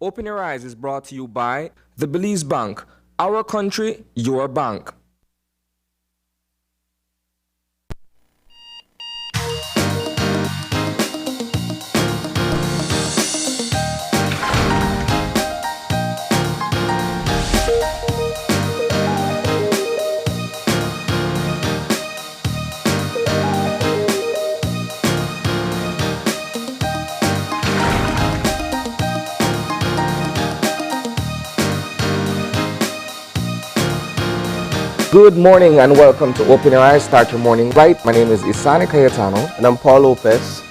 Open Your Eyes is brought to you by the Belize Bank. Our country, your bank. Good morning and welcome to Open Your Eyes, Start Your Morning Right. My name is Isani Cayetano. And I'm Paul Lopez.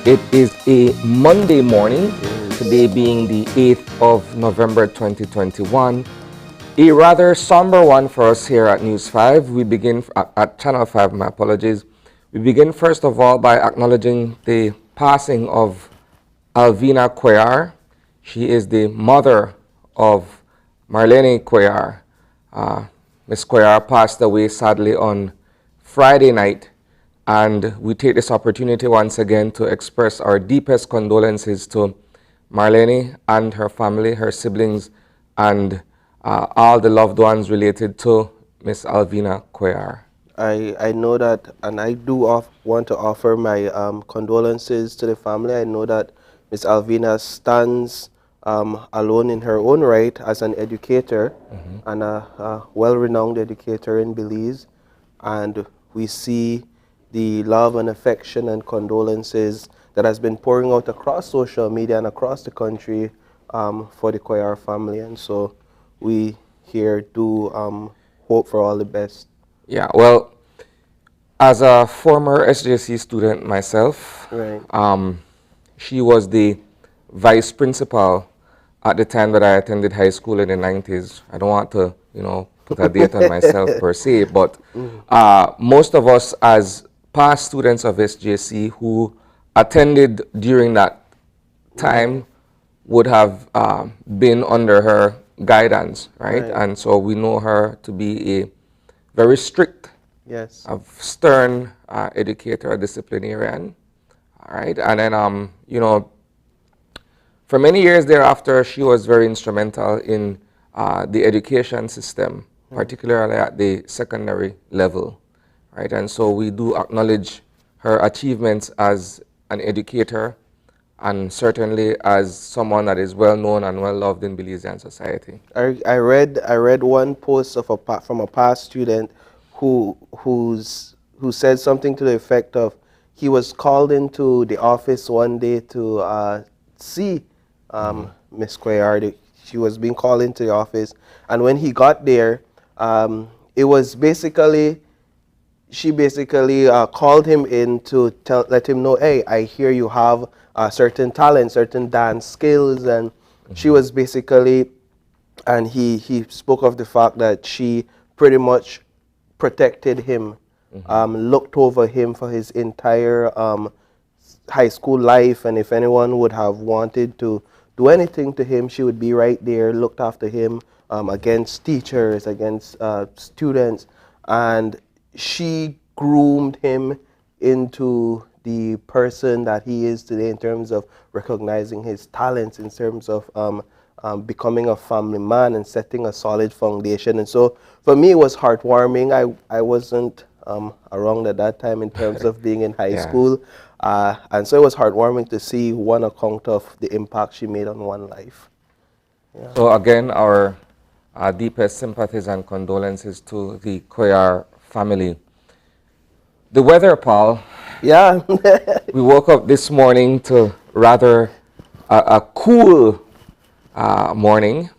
It is a Monday morning, today being the 8th of November 2021. A rather somber one for us here at News 5. We begin at Channel 5, my apologies. We begin first of all by acknowledging the passing of Alvina Cuellar. She is the mother of Marlene Cuellar. Ms. Cuellar passed away sadly on Friday night, and we take this opportunity once again to express our deepest condolences to Marlene and her family, her siblings, and all the loved ones related to Ms. Alvina Cuellar. I know that, and I do want to offer my condolences to the family. I know that Miss Alvina stands alone in her own right as an educator and a well-renowned educator in Belize. And we see the love and affection and condolences that has been pouring out across social media and across the country for the Cuellar family. And so we here do hope for all the best. Yeah, well, as a former SJC student myself, Right. She was the vice principal at the time that I attended high school in the 90s. I don't want to, put a date on myself per se, but most of us as past students of SJC who attended during that time would have been under her guidance, right? And so we know her to be a very strict, Yes. a stern educator, a disciplinarian, all right? And then, for many years thereafter, she was very instrumental in the education system, particularly at the secondary level, right? And so we do acknowledge her achievements as an educator and certainly as someone that is well known and well loved in Belizean society. I read one post of from a past student who said something to the effect of he was called into the office one day to see Miss Cuellar. She was being called into the office, and when he got there, it was basically she basically called him in to let him know, hey, I hear you have certain talent, certain dance skills, and she was basically, and he spoke of the fact that she pretty much protected him, looked over him for his entire high school life, and if anyone would have wanted to do anything to him, she would be right there, looked after him against teachers, against students, and she groomed him into the person that he is today in terms of recognizing his talents, in terms of becoming a family man and setting a solid foundation. And so for me, it was heartwarming. I wasn't around at that time in terms of being in high school. And so it was heartwarming to see one account of the impact she made on one life. Yeah. So again, our deepest sympathies and condolences to the Cuellar family. The weather, Paul. Yeah. We woke up this morning to rather a cool morning.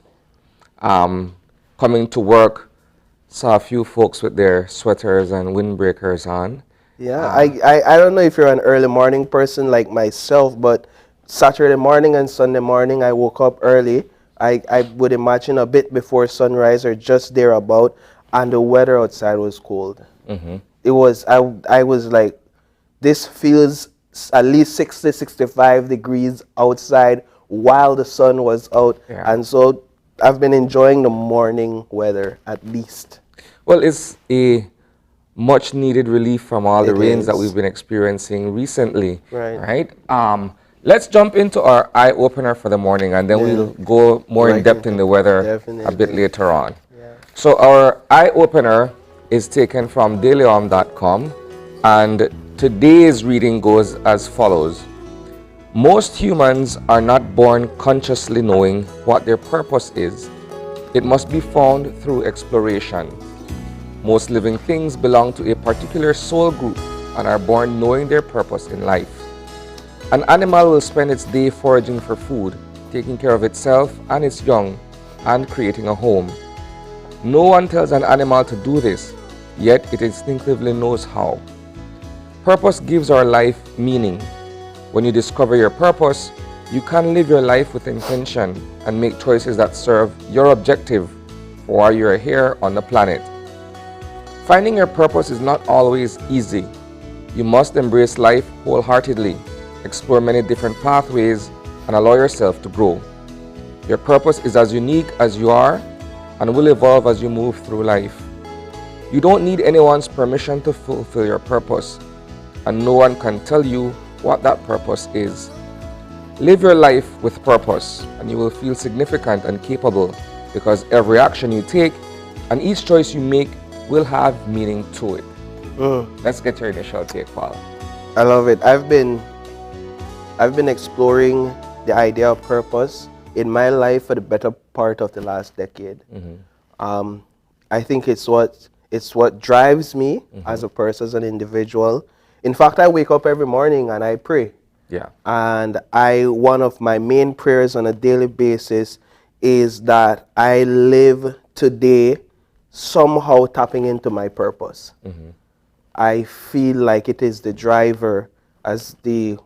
Coming to work, saw a few folks with their sweaters and windbreakers on. Yeah, I don't know if you're an early morning person like myself, but Saturday morning and Sunday morning I woke up early. I would imagine a bit before sunrise or just thereabout, and the weather outside was cold. It was, I was like, this feels at least 60, 65 degrees outside while the sun was out. Yeah. And so I've been enjoying the morning weather at least. Well, it's a much needed relief from all the It rains that is. we've been experiencing recently. Right. Right? Let's jump into our eye opener for the morning, and then Yeah. we'll go more in Right depth in into the weather a definitely. bit later on. Yeah. So our eye opener is taken from dailyom.com, and today's reading goes as follows. Most humans are not born consciously knowing what their purpose is. It must be found through exploration. Most living things belong to a particular soul group and are born knowing their purpose in life. An animal will spend its day foraging for food, taking care of itself and its young, and creating a home. No one tells an animal to do this, yet it instinctively knows how. Purpose gives our life meaning. When you discover your purpose, you can live your life with intention and make choices that serve your objective for why you are here on the planet. Finding your purpose is not always easy. You must embrace life wholeheartedly, explore many different pathways, and allow yourself to grow. Your purpose is as unique as you are and will evolve as you move through life. You don't need anyone's permission to fulfill your purpose, and no one can tell you what that purpose is. Live your life with purpose, and you will feel significant and capable because every action you take and each choice you make will have meaning to it. Let's get your initial take, Paul. I love it. I've been exploring the idea of purpose in my life for the better part of the last decade. I think it's what drives me as a person, as an individual. In fact, I wake up every morning and I pray. Yeah. And one of my main prayers on a daily basis is that I live today somehow tapping into my purpose. I feel like it is the driver, as the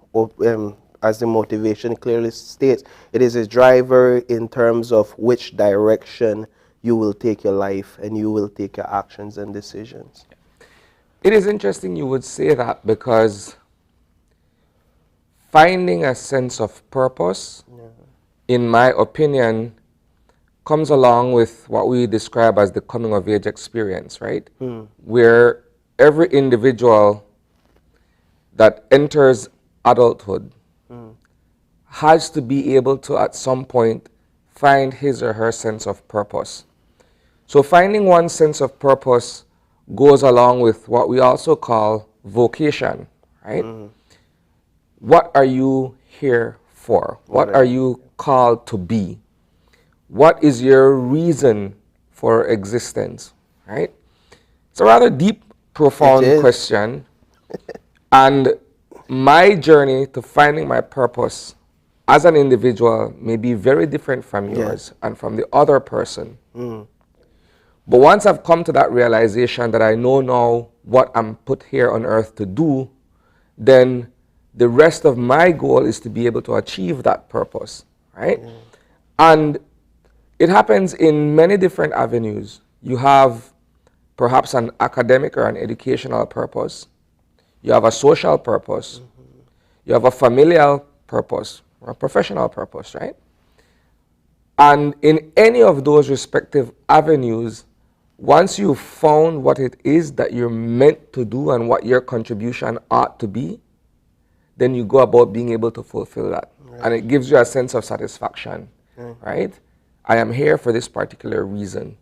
motivation clearly states. It is a driver in terms of which direction you will take your life and you will take your actions and decisions. It is interesting you would say that because finding a sense of purpose, in my opinion, comes along with what we describe as the coming of age experience, right? Where every individual that enters adulthood has to be able to, at some point, find his or her sense of purpose. So finding one's sense of purpose goes along with what we also call vocation, right? What are you here for? What are you called to be? What is your reason for existence, right? It's a rather deep, profound question. And my journey to finding my purpose as an individual may be very different from yours and from the other person. But once I've come to that realization that I know now what I'm put here on earth to do, then the rest of my goal is to be able to achieve that purpose, right? And it happens in many different avenues. You have perhaps an academic or an educational purpose. You have a social purpose. You have a familial purpose or a professional purpose, right? And in any of those respective avenues, once you've found what it is that you're meant to do and what your contribution ought to be, then you go about being able to fulfill that. And it gives you a sense of satisfaction, right? I am here for this particular reason.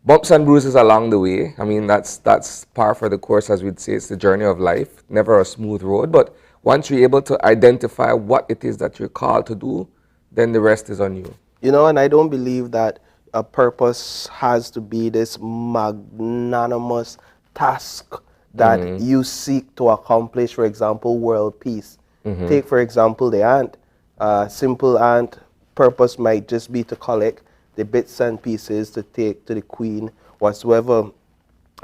Bumps and bruises along the way. I mean, that's par for the course, as we'd say. It's the journey of life, never a smooth road. But once you're able to identify what it is that you're called to do, then the rest is on you. You know, and I don't believe that a purpose has to be this magnanimous task that you seek to accomplish, for example, world peace. Take, for example, the ant. Simple ant purpose might just be to collect the bits and pieces to take to the queen, whatsoever.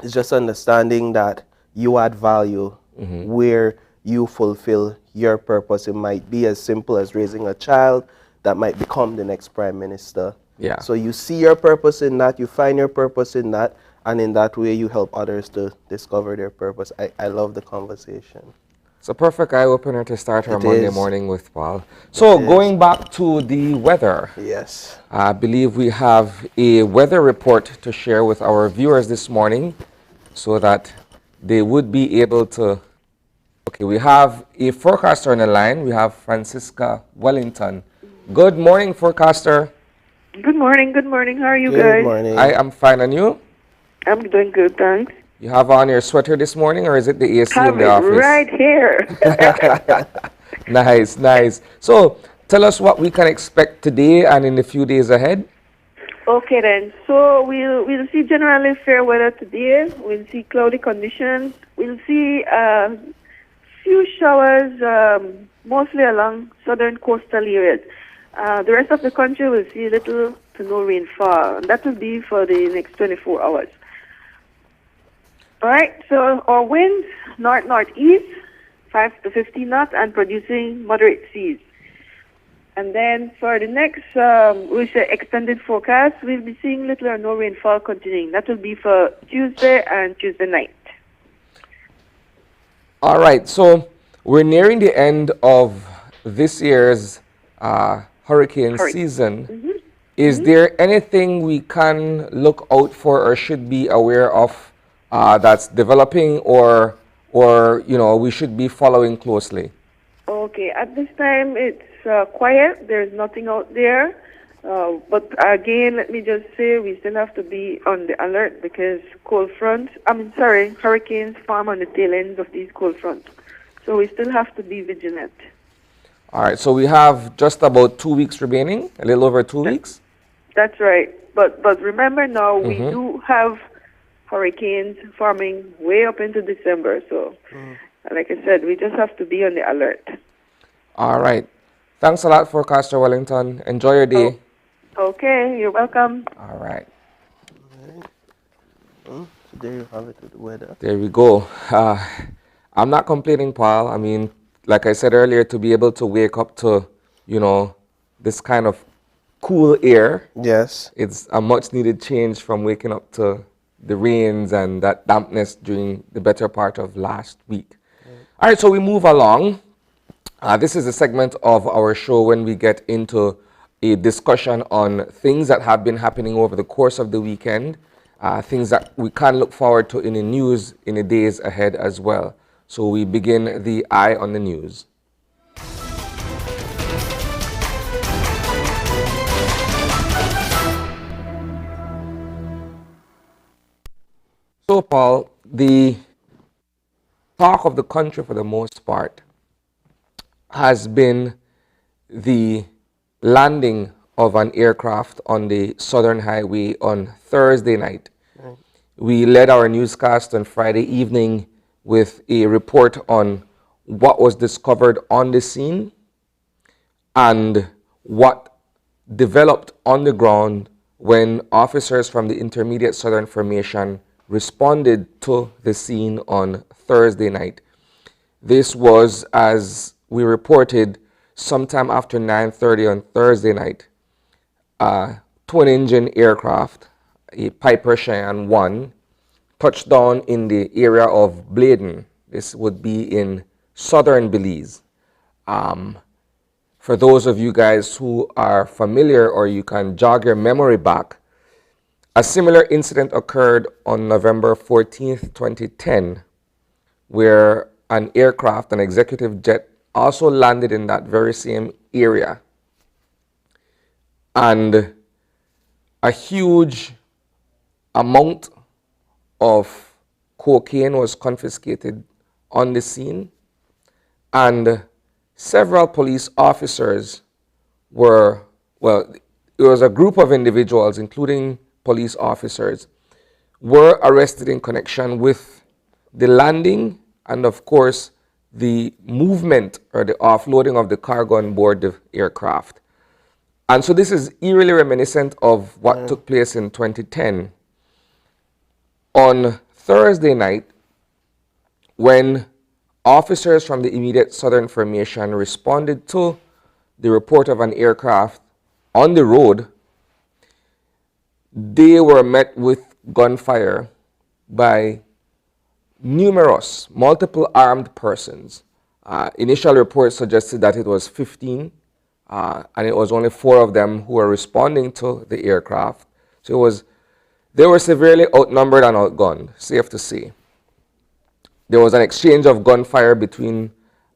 It's just understanding that you add value where you fulfill your purpose. It might be as simple as raising a child that might become the next prime minister. Yeah. So you see your purpose in that, you find your purpose in that, and in that way you help others to discover their purpose. I love the conversation. It's a perfect eye-opener to start our It Monday is. morning with, Paul. So going back to the weather, Yes. I believe we have a weather report to share with our viewers this morning so that they would be able to Okay, we have a forecaster on the line. We have Francisca Wellington. Good morning, forecaster. Good morning, good morning. How are you Good guys? morning. I am fine, and you? I'm doing good, thanks. You have on your sweater this morning, or is it the AC in Have the it office? right here. Nice, nice. So, tell us what we can expect today and in the few days ahead. Okay then. So we'll see generally fair weather today. We'll see cloudy conditions. We'll see few showers, mostly along southern coastal areas. The rest of the country will see little to no rainfall, and that will be for the next 24 hours. All right, so our winds north-northeast, 5 to 15 knots, and producing moderate seas. And then for the next, we say extended forecast, we'll be seeing little or no rainfall continuing. That will be for Tuesday and Tuesday night. All right, so we're nearing the end of this year's hurricane season. Is there anything we can look out for or should be aware of that's developing, or we should be following closely? Okay, at this time it's quiet. There's nothing out there. But again, let me just say we still have to be on the alert because hurricanes form on the tail ends of these cold fronts. So we still have to be vigilant. All right, so we have just about 2 weeks remaining, a little over 2 weeks. That's right. But remember now, we do have hurricanes forming way up into December. So, like I said, we just have to be on the alert. All right. Thanks a lot, forecaster Wellington. Enjoy your day. Okay, you're welcome. All right. So there you have it with the weather. There we go. I'm not complaining, Paul. I mean, like I said earlier, to be able to wake up to, this kind of cool air, Yes. it's a much needed change from waking up to the rains and that dampness during the better part of last week. All right, so we move along. This is a segment of our show when we get into a discussion on things that have been happening over the course of the weekend, things that we can look forward to in the news in the days ahead as well. So we begin the Eye on the News. So, Paul, the talk of the country for the most part has been the landing of an aircraft on the Southern Highway on Thursday night. We led our newscast on Friday evening with a report on what was discovered on the scene and what developed on the ground when officers from the Intermediate Southern Formation responded to the scene on Thursday night. This was, as we reported, sometime after 9:30 on Thursday night. A twin-engine aircraft, a Piper Cheyenne 1, touched down in the area of Bladen. This would be in southern Belize. For those of you guys who are familiar, or you can jog your memory back, a similar incident occurred on November 14th, 2010, where an aircraft, an executive jet, also landed in that very same area. And a huge amount of cocaine was confiscated on the scene, and several police officers it was a group of individuals, including police officers, were arrested in connection with the landing and, of course, the movement or the offloading of the cargo on board the aircraft. And so this is eerily reminiscent of what took place in 2010. On Thursday night, when officers from the Immediate Southern Formation responded to the report of an aircraft on the road, they were met with gunfire by multiple armed persons. Initial reports suggested that it was 15, and it was only 4 of them who were responding to the aircraft. So they were severely outnumbered and outgunned, safe to say. there was an exchange of gunfire between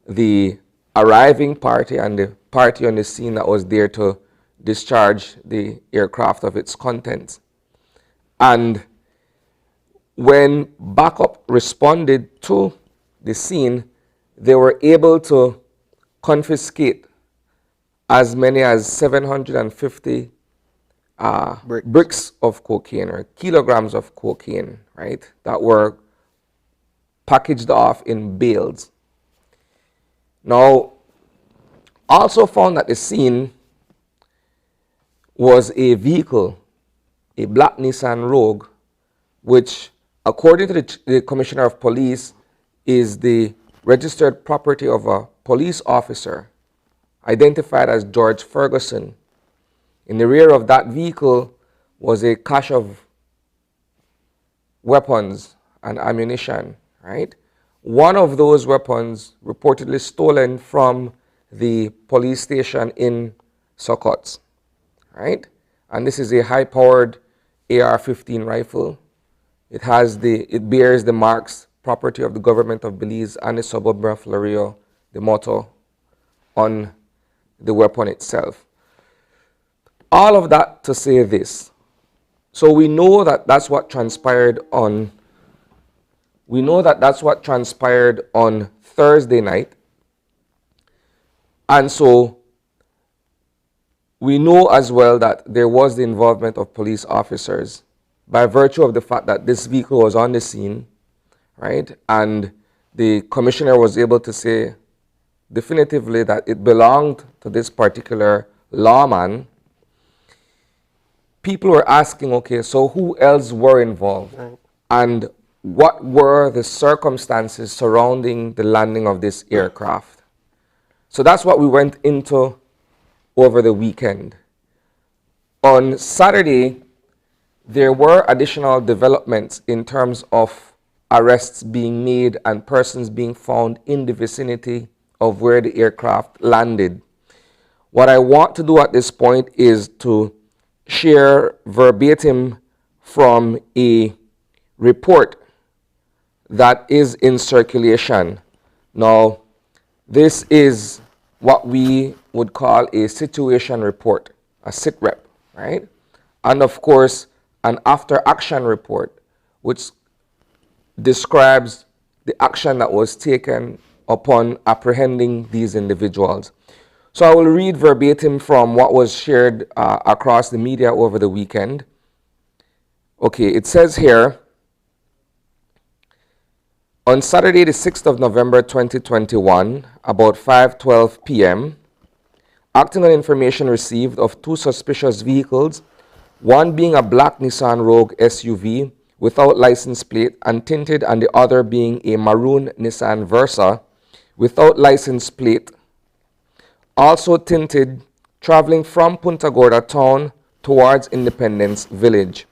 the arriving party and the party on the scene that was there to discharge the aircraft of its contents. And when backup responded to the scene, they were able to confiscate as many as 750 bricks of cocaine, or kilograms of cocaine, right, that were packaged off in bales. Now, also found at the scene was a vehicle, a black Nissan Rogue, which, according to the Commissioner of Police, is the registered property of a police officer identified as George Ferguson. In the rear of that vehicle was a cache of weapons and ammunition, right? One of those weapons reportedly stolen from the police station in Sokots, right? And this is a high-powered AR-15 rifle. It bears the marks, property of the government of Belize and the suburb of Florio, the motto on the weapon itself. All of that to say this. So we know that that's what transpired on Thursday night. And so we know as well that there was the involvement of police officers by virtue of the fact that this vehicle was on the scene, right? And the commissioner was able to say definitively that it belonged to this particular lawman. People were asking, okay, so who else were involved? Right. And what were the circumstances surrounding the landing of this aircraft? So that's what we went into over the weekend. On Saturday, there were additional developments in terms of arrests being made and persons being found in the vicinity of where the aircraft landed. What I want to do at this point is to share verbatim from a report that is in circulation. Now, this is what we would call a situation report, a SITREP, right? And of course, an after action report, which describes the action that was taken upon apprehending these individuals. So I will read verbatim from what was shared across the media over the weekend. Okay, it says here, on Saturday, the 6th of November, 2021, about 5:12 p.m., acting on information received of two suspicious vehicles, one being a black Nissan Rogue SUV without license plate and tinted, and the other being a maroon Nissan Versa without license plate, also tinted, traveling from Punta Gorda town towards Independence Village.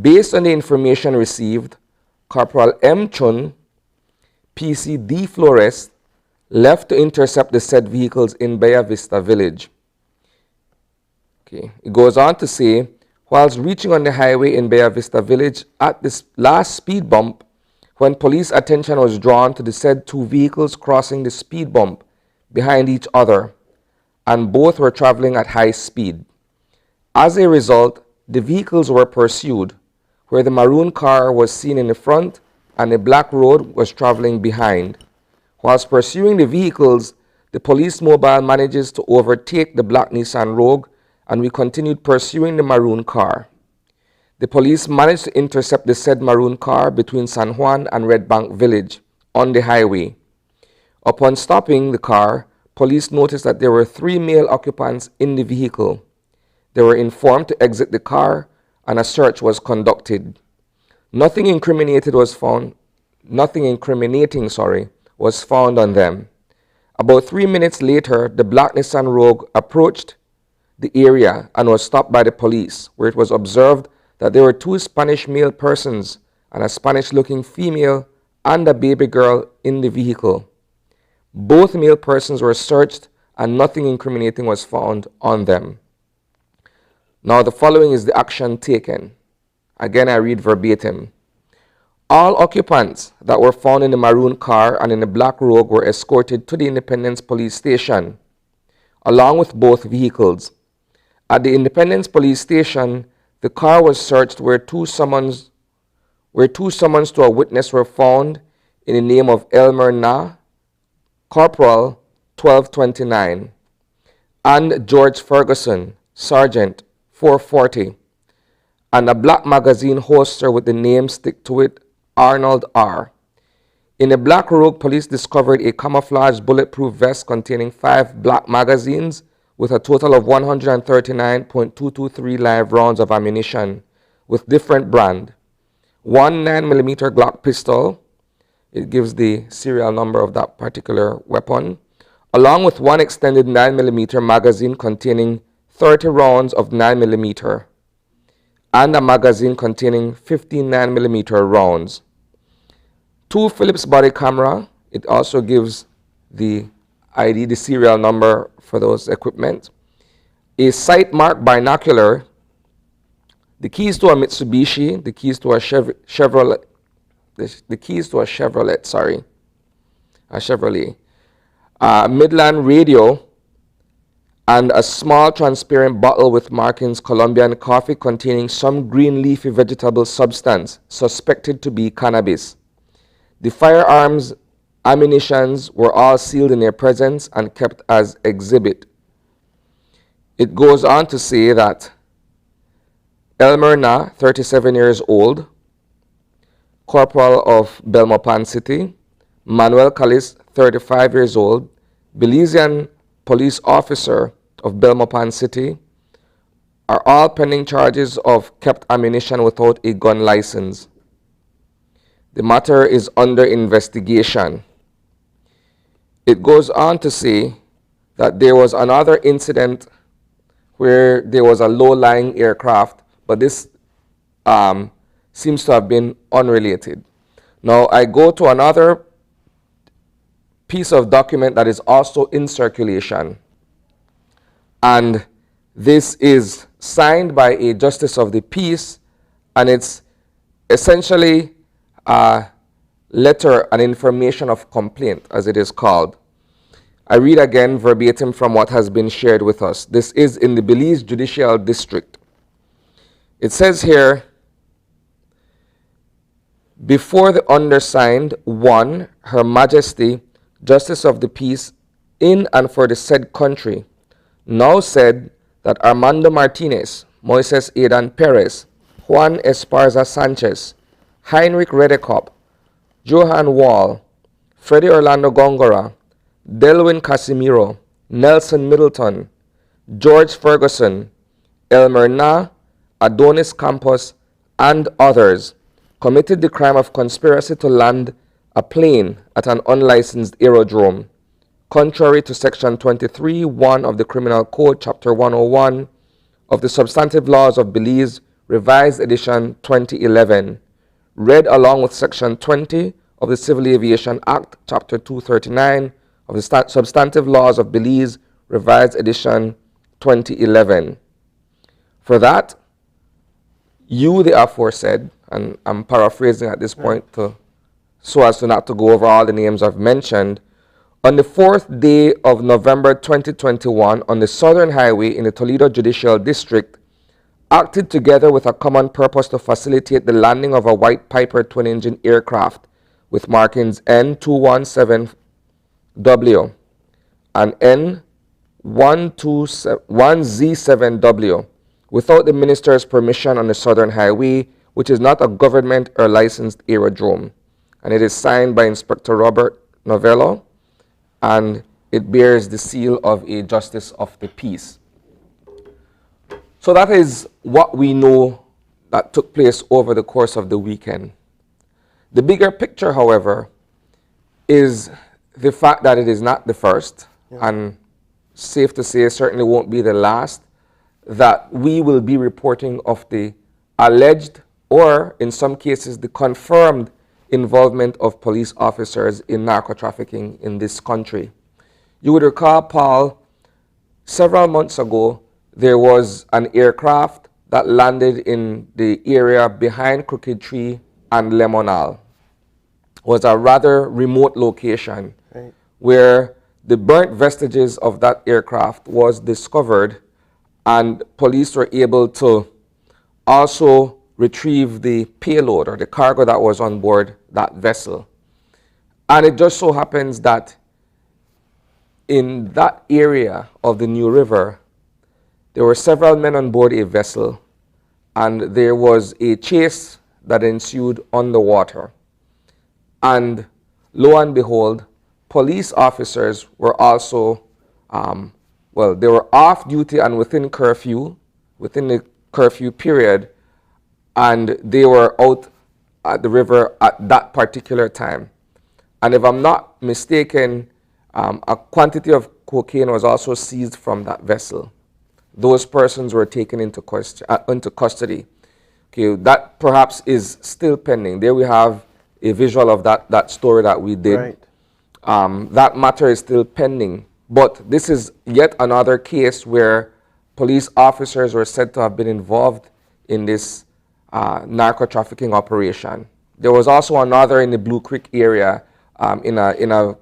Based on the information received, Corporal M. Chun, PC D. Flores, left to intercept the said vehicles in Bella Vista Village. Okay. It goes on to say, whilst reaching on the highway in Bella Vista Village at this last speed bump, when police attention was drawn to the said two vehicles crossing the speed bump behind each other, and both were traveling at high speed. As a result, the vehicles were pursued, where the maroon car was seen in the front and the black Rogue was traveling behind. Whilst pursuing the vehicles, the police mobile manages to overtake the black Nissan Rogue, and we continued pursuing the maroon car. The police managed to intercept the said maroon car between San Juan and Red Bank Village on the highway. Upon stopping the car, police noticed that there were 3 male occupants in the vehicle. They were informed to exit the car, and a search was conducted. Nothing incriminating was found on them. About 3 minutes later, the black Nissan Rogue approached the area and was stopped by the police, where it was observed that there were 2 Spanish male persons and a Spanish-looking female and a baby girl in the vehicle. Both male persons were searched and nothing incriminating was found on them. Now the following is the action taken. Again, I read verbatim. All occupants that were found in the maroon car and in the black Rogue were escorted to the Independence Police Station, along with both vehicles. At the Independence Police Station, the car was searched where two summons to a witness were found in the name of Elmer Na, Corporal 1229, and George Ferguson, Sergeant 440, and a black magazine holster with the name stick to it, Arnold R. In the Black Rogue, police discovered a camouflage bulletproof vest containing 5 black magazines with a total of 139.223 live rounds of ammunition with different brand. 1 9mm Glock pistol, it gives the serial number of that particular weapon, along with 1 extended 9mm magazine containing 30 rounds of 9mm, and a magazine containing 15 9mm rounds. 2 Phillips body camera, it also gives the ID, the serial number for those equipment. A sight mark binocular, the keys to a Mitsubishi, the keys to a Chevrolet, Midland radio, and a small transparent bottle with markings Colombian coffee containing some green leafy vegetable substance suspected to be cannabis. The firearms ammunitions were all sealed in their presence and kept as exhibit. It goes on to say that Elmer Na, 37 years old, Corporal of Belmopan City, Manuel Callis, 35 years old, Belizean police officer of Belmopan City, are all pending charges of kept ammunition without a gun license. The matter is under investigation. It goes on to say that there was another incident where there was a low-lying aircraft, but this seems to have been unrelated. Now, I go to another piece of document that is also in circulation, and this is signed by a justice of the peace, and it's essentially a letter, an information of complaint, as it is called. I read again verbatim from what has been shared with us. This is in the Belize Judicial District. It says here, before the undersigned, 1, Her Majesty, Justice of the Peace in and for the said country, now said that Armando Martinez, Moises Aidan Perez, Juan Esparza Sanchez, Heinrich Redekop, Johan Wall, Freddie Orlando Gongora, Delwin Casimiro, Nelson Middleton, George Ferguson, Elmer Na, Adonis Campos, and others committed the crime of conspiracy to land a plane at an unlicensed aerodrome, contrary to Section 23(1) of the Criminal Code, Chapter 101 of the Substantive Laws of Belize, Revised Edition 2011, read along with Section 20 of the Civil Aviation Act, Chapter 239 of the Substantive Laws of Belize, Revised Edition 2011. For that, you, the aforesaid, and I'm paraphrasing at this point so as to not to go over all the names I've mentioned, on the 4th day of November 2021 on the Southern Highway in the Toledo Judicial District, acted together with a common purpose to facilitate the landing of a white Piper twin-engine aircraft with markings N217W and N1Z7W without the minister's permission on the Southern Highway, which is not a government or licensed aerodrome. And it is signed by Inspector Robert Novello, and it bears the seal of a Justice of the Peace. So that is what we know that took place over the course of the weekend. The bigger picture, however, is the fact that it is not the first, and safe to say certainly won't be the last, that we will be reporting of the alleged, or in some cases the confirmed, involvement of police officers in narco-trafficking in this country. You would recall, Paul, several months ago, there was an aircraft that landed in the area behind Crooked Tree and Lemonal was a rather remote location Right. where the burnt vestiges of that aircraft was discovered, and police were able to also retrieve the payload or the cargo that was on board that vessel. And it just so happens that in that area of the New River, there were several men on board a vessel, and there was a chase that ensued on the water. And lo and behold, police officers were also, they were off duty and within the curfew period, and they were out at the river at that particular time. And if I'm not mistaken, a quantity of cocaine was also seized from that vessel. Those persons were taken into custody. Okay, that perhaps is still pending. There we have a visual of that story that we did. Right. That matter is still pending. But this is yet another case where police officers were said to have been involved in this narco trafficking operation. There was also another in the Blue Creek area, in a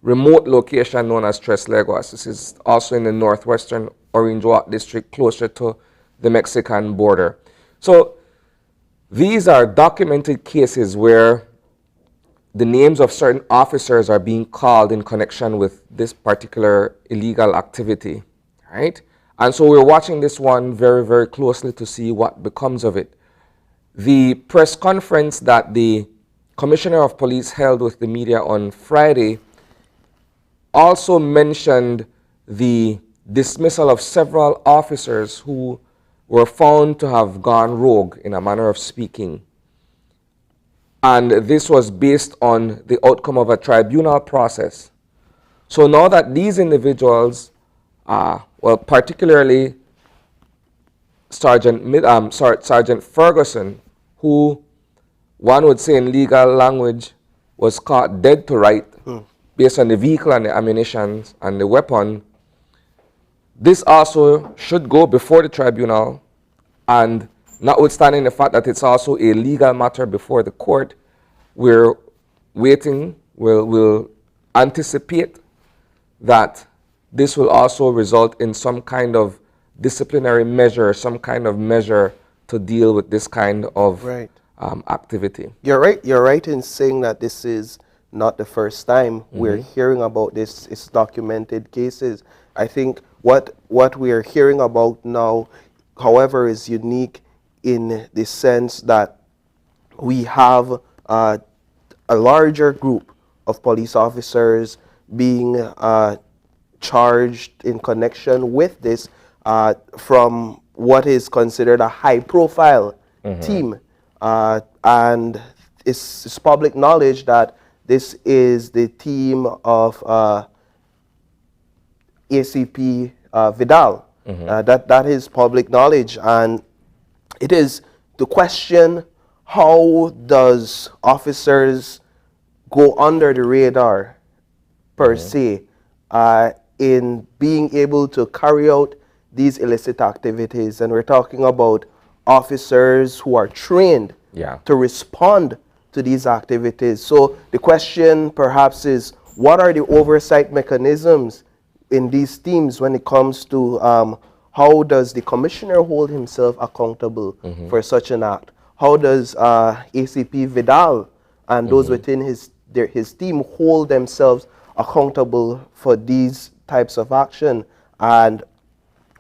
remote location known as Tres Leguas. This is also in the northwestern Orange Walk district, closer to the Mexican border. So these are documented cases where the names of certain officers are being called in connection with this particular illegal activity, right? And so we're watching this one very, very closely to see what becomes of it. The press conference that the Commissioner of Police held with the media on Friday also mentioned the dismissal of several officers who were found to have gone rogue, in a manner of speaking. And this was based on the outcome of a tribunal process. So now that these individuals, particularly Sergeant Ferguson, who one would say in legal language was caught dead to right based on the vehicle and the ammunition and the weapon, this also should go before the tribunal, and notwithstanding the fact that it's also a legal matter before the court, we're waiting, we'll anticipate that this will also result in some kind of disciplinary measure, some kind of measure to deal with this kind of activity. You're right in saying that this is not the first time we're hearing about this. It's documented cases. I think what we are hearing about now, however, is unique in the sense that we have a larger group of police officers being charged in connection with this from what is considered a high-profile team. And it's public knowledge that this is the team of ACP Vidal. That is public knowledge, and it is the question: how does officers go under the radar, per se, in being able to carry out these illicit activities? And we're talking about officers who are trained to respond to these activities. So the question perhaps is, what are the oversight mechanisms in these teams when it comes to how does the commissioner hold himself accountable for such an act? How does ACP Vidal and those within his team hold themselves accountable for these types of action? And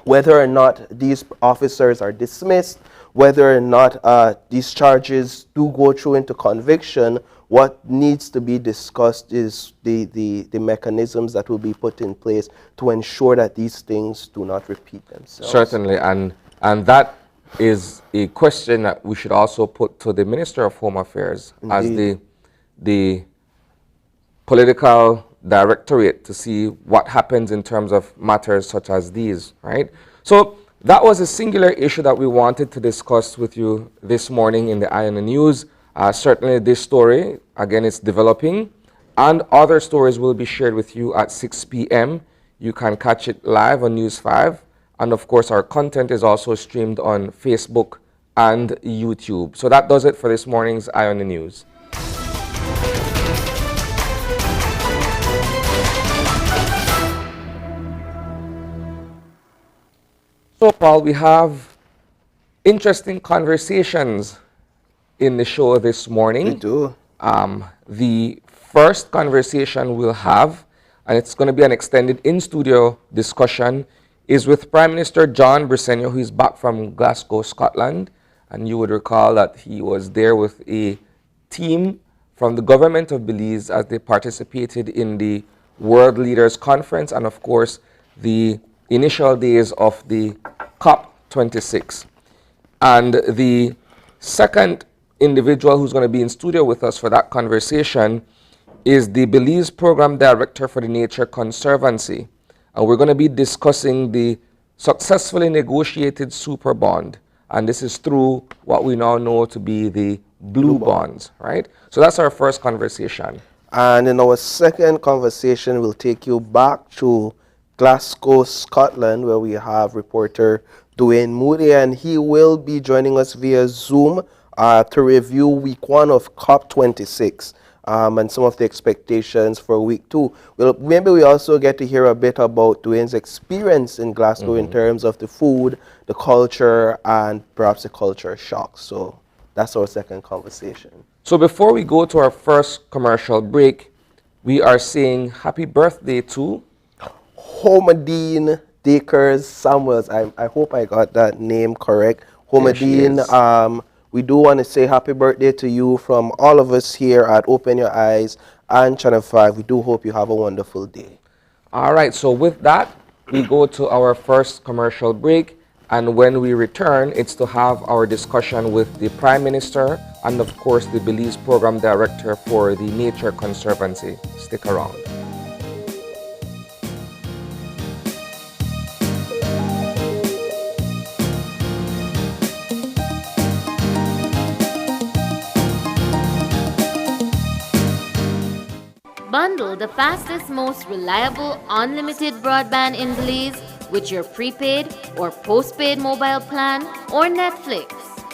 whether or not these officers are dismissed, whether or not these charges do go through into conviction, what needs to be discussed is the mechanisms that will be put in place to ensure that these things do not repeat themselves. Certainly, and that is a question that we should also put to the Minister of Home Affairs. Indeed. As the political directorate, to see what happens in terms of matters such as these, right? So that was a singular issue that we wanted to discuss with you this morning in the Eye on the News. Certainly this story, again, it's developing, and other stories will be shared with you at 6 p.m. You can catch it live on News 5. And of course, our content is also streamed on Facebook and YouTube. So that does it for this morning's Eye on the News. So, Paul, we have interesting conversations in the show this morning. We do. The first conversation we'll have, and it's going to be an extended in-studio discussion, is with Prime Minister John Briceño, who is back from Glasgow, Scotland. And you would recall that he was there with a team from the government of Belize as they participated in the World Leaders Conference and, of course, the initial days of the COP26. And the second individual who's going to be in studio with us for that conversation is the Belize Program Director for the Nature Conservancy. And we're going to be discussing the successfully negotiated super bond. And this is through what we now know to be the blue bonds, right? So that's our first conversation. And in our second conversation, we'll take you back to Glasgow, Scotland, where we have reporter Dwayne Moody, and he will be joining us via Zoom to review week 1 of COP26 and some of the expectations for week 2. Well, maybe we also get to hear a bit about Dwayne's experience in Glasgow in terms of the food, the culture, and perhaps the culture shock. So that's our second conversation. So before we go to our first commercial break, we are saying happy birthday to Homadine Dakers Samuels. I hope I got that name correct. Homadine, we do want to say happy birthday to you from all of us here at Open Your Eyes and Channel 5. We do hope you have a wonderful day. All right, so with that, we go to our first commercial break. And when we return, it's to have our discussion with the Prime Minister and, of course, the Belize Program Director for the Nature Conservancy. Stick around. Bundle the fastest, most reliable, unlimited broadband in Belize with your prepaid or postpaid mobile plan or Netflix.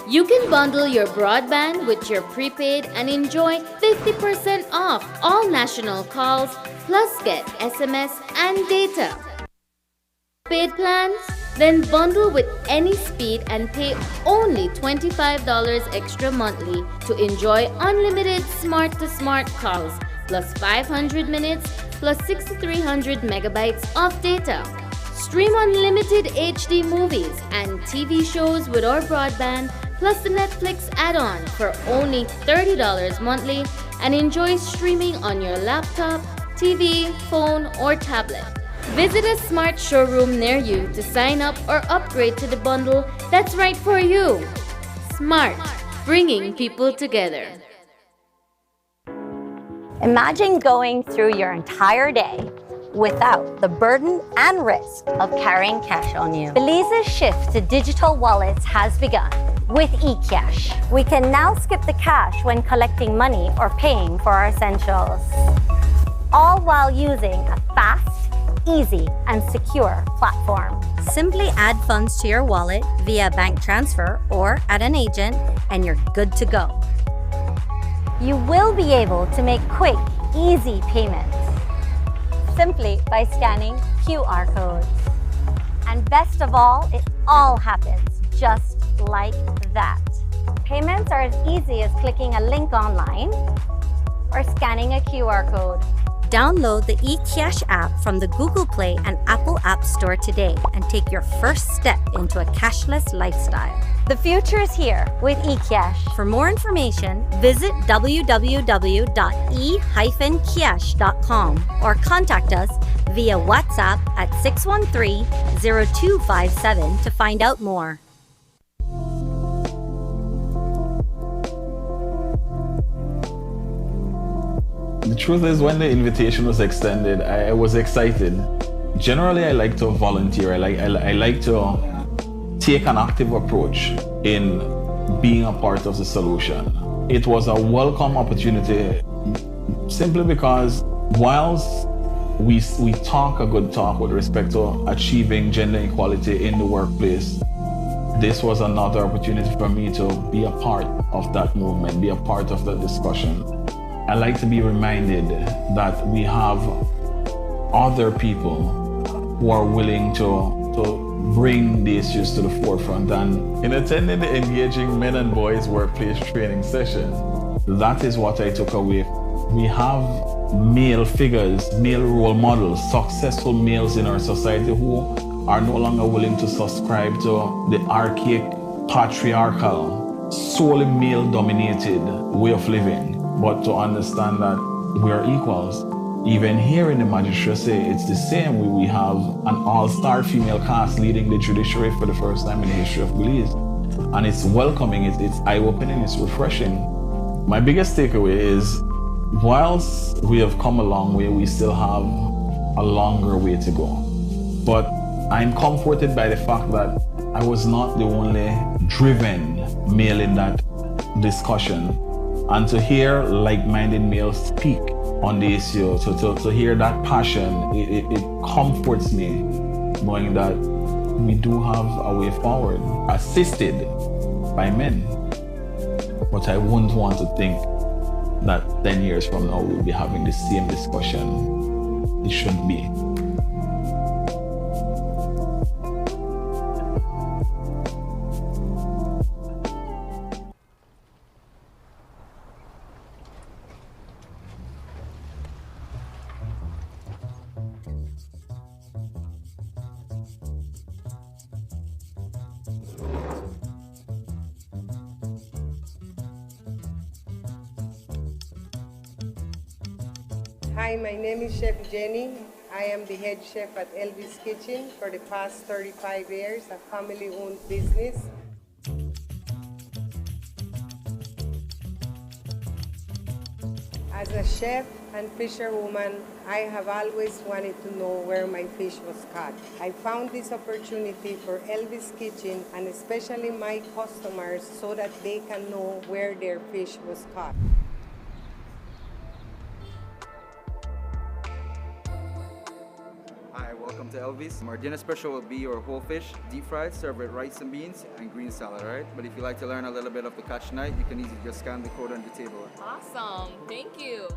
You can bundle your broadband with your prepaid and enjoy 50% off all national calls, plus get SMS and data. Paid plans? Then bundle with any speed and pay only $25 extra monthly to enjoy unlimited smart-to-smart calls, plus 500 minutes, plus 6,300 megabytes of data. Stream unlimited HD movies and TV shows with our broadband, plus the Netflix add-on for only $30 monthly, and enjoy streaming on your laptop, TV, phone, or tablet. Visit a smart showroom near you to sign up or upgrade to the bundle that's right for you. Smart, bringing people together. Imagine going through your entire day without the burden and risk of carrying cash on you. Belize's shift to digital wallets has begun with eCash. We can now skip the cash when collecting money or paying for our essentials, all while using a fast, easy, and secure platform. Simply add funds to your wallet via bank transfer or at an agent, and you're good to go. You will be able to make quick, easy payments simply by scanning QR codes. And best of all, it all happens just like that. Payments are as easy as clicking a link online or scanning a QR code. Download the eCash app from the Google Play and Apple App Store today and take your first step into a cashless lifestyle. The future is here with eCash. For more information, visit www.e-cash.com or contact us via WhatsApp at 613-0257 to find out more. The truth is, when the invitation was extended, I was excited. Generally, I like to volunteer. I like to take an active approach in being a part of the solution. It was a welcome opportunity simply because whilst we talk a good talk with respect to achieving gender equality in the workplace, this was another opportunity for me to be a part of that movement, be a part of that discussion. I like to be reminded that we have other people who are willing to bring the issues to the forefront. And in attending the Engaging Men and Boys Workplace Training session, that is what I took away. We have male figures, male role models, successful males in our society who are no longer willing to subscribe to the archaic, patriarchal, solely male-dominated way of living, but to understand that we are equals. Even here in the magistracy, it's the same. We have an all-star female cast leading the judiciary for the first time in the history of Belize. And it's welcoming, it's eye-opening, it's refreshing. My biggest takeaway is, whilst we have come a long way, we still have a longer way to go. But I'm comforted by the fact that I was not the only driven male in that discussion. And to hear like-minded males speak on the issue, to hear that passion, it comforts me knowing that we do have a way forward, assisted by men. But I wouldn't want to think that 10 years from now we'll be having the same discussion. It shouldn't be. Hi, my name is Chef Jenny. I am the head chef at Elvis Kitchen for the past 35 years, a family-owned business. As a chef and fisherwoman, I have always wanted to know where my fish was caught. I found this opportunity for Elvis Kitchen and especially my customers so that they can know where their fish was caught. Hi, welcome to Elvis. Our dinner special will be your whole fish, deep fried, served with rice and beans and green salad, right? But if you'd like to learn a little bit of the catch tonight, you can easily just scan the code on the table. Awesome, thank you.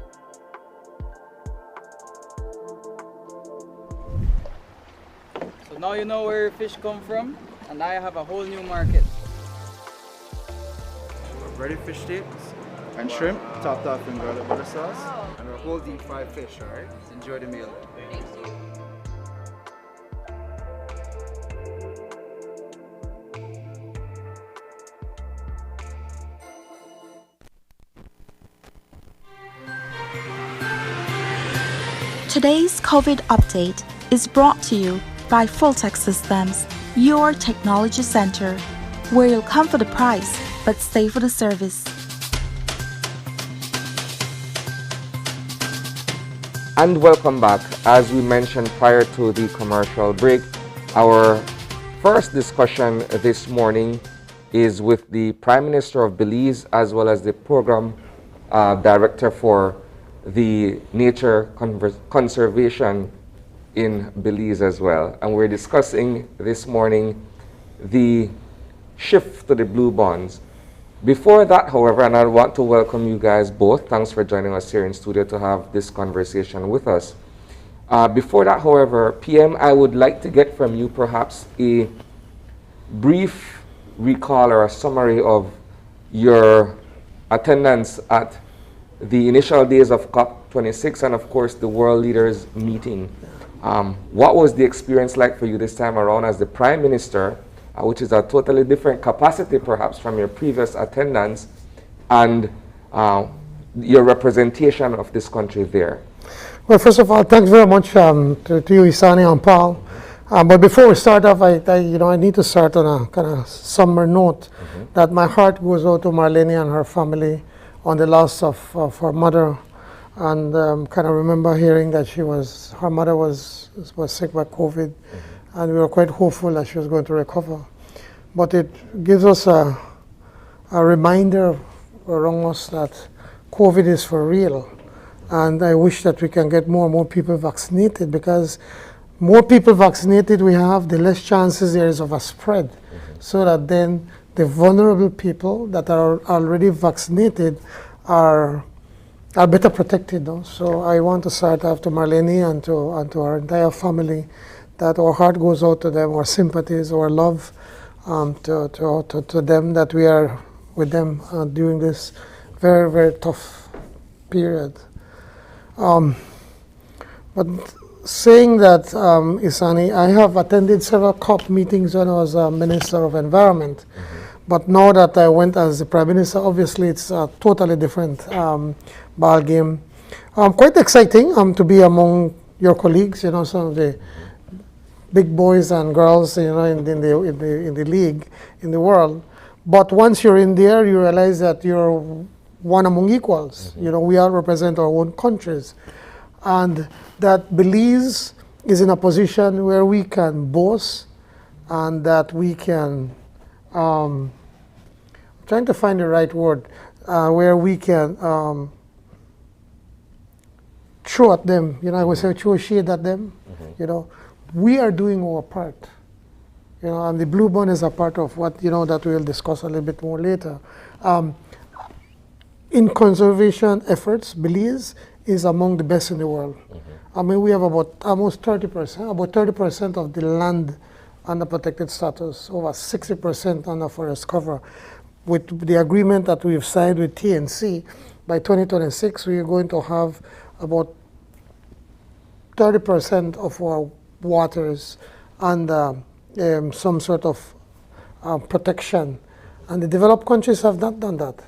So now you know where your fish come from, and I have a whole new market. Ready fish steaks and shrimp, topped off in garlic butter sauce, and our whole deep fried fish, all right? Enjoy the meal. Thank you. Today's COVID update is brought to you by Fulltech Systems, your technology center, where you'll come for the price but stay for the service. And welcome back. As we mentioned prior to the commercial break, our first discussion this morning is with the Prime Minister of Belize as well as the Program Director for the Nature Conservation in Belize as well. And we're discussing this morning the shift to the blue bonds. Before that, however, and I want to welcome you guys both. Thanks for joining us here in studio to have this conversation with us. Before that, however, PM, I would like to get from you perhaps a brief recall or a summary of your attendance at the initial days of COP26 and of course the World Leaders Meeting. What was the experience like for you this time around as the Prime Minister, which is a totally different capacity perhaps from your previous attendance, and your representation of this country there? Well, first of all, thanks very much to you, Isani and Paul. But before we start off, I need to start on a kind of somber note that my heart goes out to Marlene and her family on the loss of her mother, and kind of remember hearing that her mother was sick by COVID, and we were quite hopeful that she was going to recover. But it gives us a reminder around us that COVID is for real, and I wish that we can get more and more people vaccinated, because more people vaccinated we have, the less chances there is of a spread. so that then the vulnerable people that are already vaccinated are better protected. No? So I want to start off to Marlene and to our entire family, that our heart goes out to them, our sympathies, our love to them, that we are with them during this very, very tough period. But saying that, Isani, I have attended several COP meetings when I was Minister of Environment. But now that I went as the Prime Minister, obviously it's a totally different ball game. Quite exciting to be among your colleagues, some of the big boys and girls, in the league, in the world. But once you're in there, you realize that you're one among equals. We all represent our own countries. And that Belize is in a position where we can boast and that we can, trying to find the right word, where we can throw at them, I would say throw shade at them. We are doing our part. And the Blue Bond is a part of what, that we'll discuss a little bit more later. In conservation efforts, Belize is among the best in the world. I mean, we have about almost 30% of the land under protected status, over 60% under forest cover. With the agreement that we've signed with TNC, by 2026, we are going to have about 30% of our waters under some sort of protection. And the developed countries have not done that.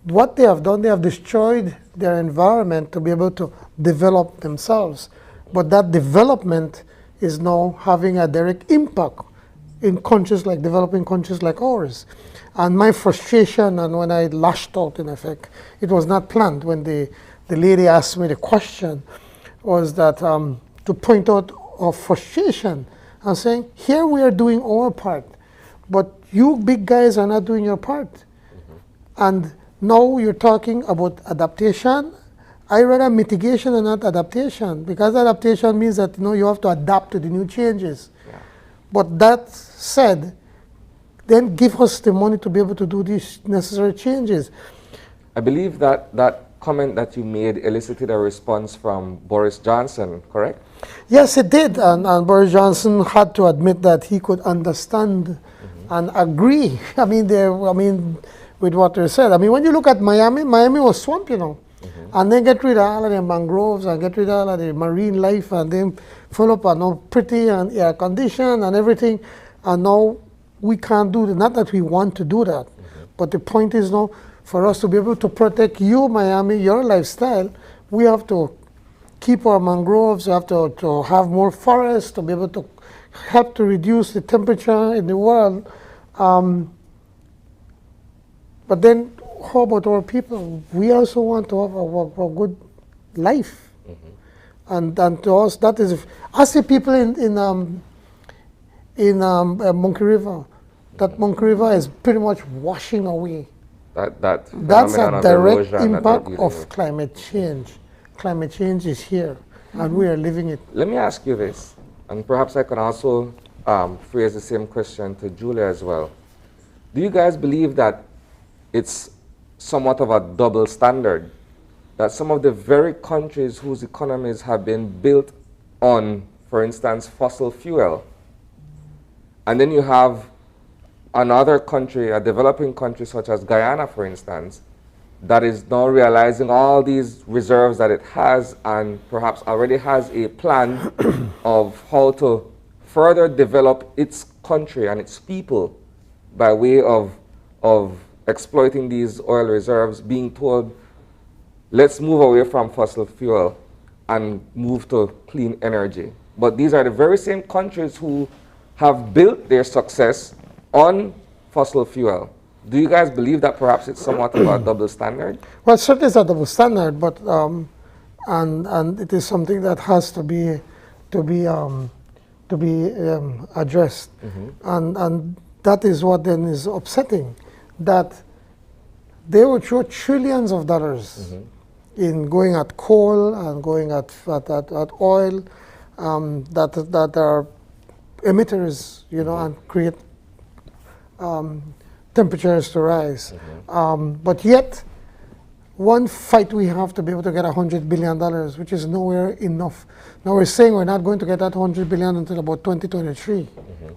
What they have done, they have destroyed their environment to be able to develop themselves. But that development is now having a direct impact in countries like developing countries like ours. And my frustration, and when I lashed out, in effect, it was not planned. When the lady asked me the question, was that to point out our frustration and saying, here we are doing our part, but you big guys are not doing your part. And now you're talking about adaptation. I rather mitigation and not adaptation, because adaptation means that you have to adapt to the new changes. But that said, then give us the money to be able to do these necessary changes. I believe that that comment that you made elicited a response from Boris Johnson, correct? Yes, it did. And Boris Johnson had to admit that he could understand and agree. I mean, with what they said. I mean, when you look at Miami was swamp, and then get rid of all of the mangroves and get rid of all of the marine life and then fill up and pretty and air conditioned and everything. And now we can't do that. Not that we want to do that, but the point is now for us to be able to protect you, Miami, your lifestyle, we have to keep our mangroves, we have to have more forests to be able to help to reduce the temperature in the world. But then, how about our people? We also want to have a good life. And to us, that is, I see people in Monkey River, that Monkey River is pretty much washing away. That's a direct impact of climate change. Climate change is here, and we are living it. Let me ask you this, and perhaps I can also phrase the same question to Julia as well. Do you guys believe that it's somewhat of a double standard, that some of the very countries whose economies have been built on, for instance, fossil fuel, and then you have another country, a developing country such as Guyana, for instance, that is now realizing all these reserves that it has and perhaps already has a plan of how to further develop its country and its people by way of exploiting these oil reserves, being told, let's move away from fossil fuel and move to clean energy. But these are the very same countries who have built their success on fossil fuel. Do you guys believe that perhaps it's somewhat of a double standard? Well, certainly it's a double standard, but and it is something that has to be addressed, and that is what then is upsetting, that they would throw trillions of dollars in going at coal and going at oil that are emitters, and create temperatures to rise. But yet, one fight we have to be able to get $100 billion, which is nowhere enough. Now we're saying we're not going to get that $100 billion until about 2023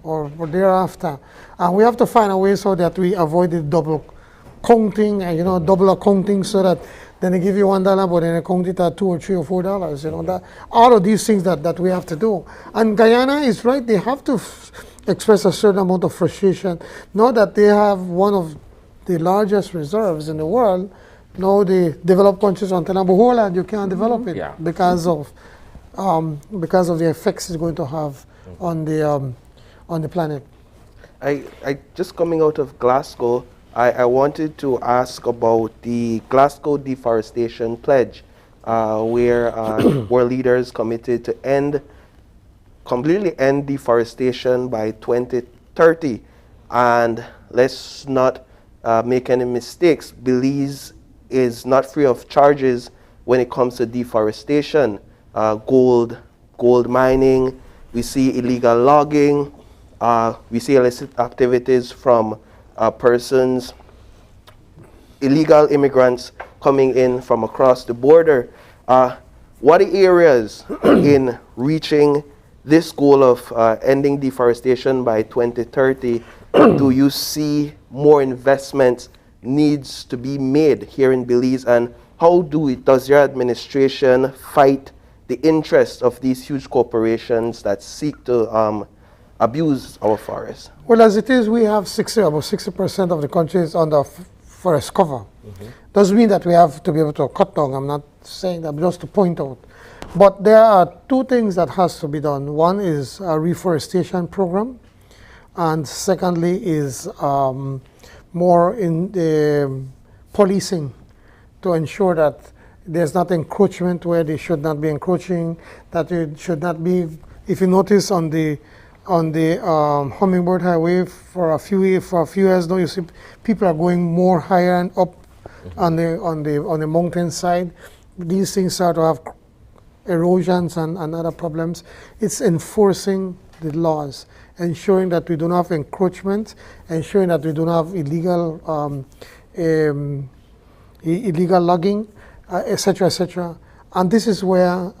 or thereafter. And we have to find a way so that we avoid the double counting and, double accounting so that then they give you $1, but then they count it at $2 or $3 or $4. That all of these things that we have to do. And Guyana is right; they have to express a certain amount of frustration. Now that they have one of the largest reserves in the world, now the developed countries on Bohola, you can't develop it because of the effects it's going to have on the planet. I just coming out of Glasgow, I wanted to ask about the Glasgow Deforestation Pledge, where leaders committed to completely end deforestation by 2030. And let's not make any mistakes. Belize is not free of charges when it comes to deforestation. Gold mining, we see illegal logging, we see illicit activities from persons, illegal immigrants coming in from across the border. What are areas in reaching this goal of ending deforestation by 2030 do you see more investment needs to be made here in Belize, and how does your administration fight the interests of these huge corporations that seek to abuse our forests? Well, as it is, we have about 60% of the country is under forest cover. Doesn't mean that we have to be able to cut down. I'm not saying that, just to point out. But there are two things that has to be done. One is a reforestation program, and secondly is more in the policing to ensure that there's not encroachment where they should not be encroaching, that it should not be. If you notice on the Hummingbird Highway for a few years now, you see people are going more higher and up on the mountain side. These things start to have erosions and other problems. It's enforcing the laws, ensuring that we don't have encroachment, ensuring that we don't have illegal logging, etc., etc. And this is where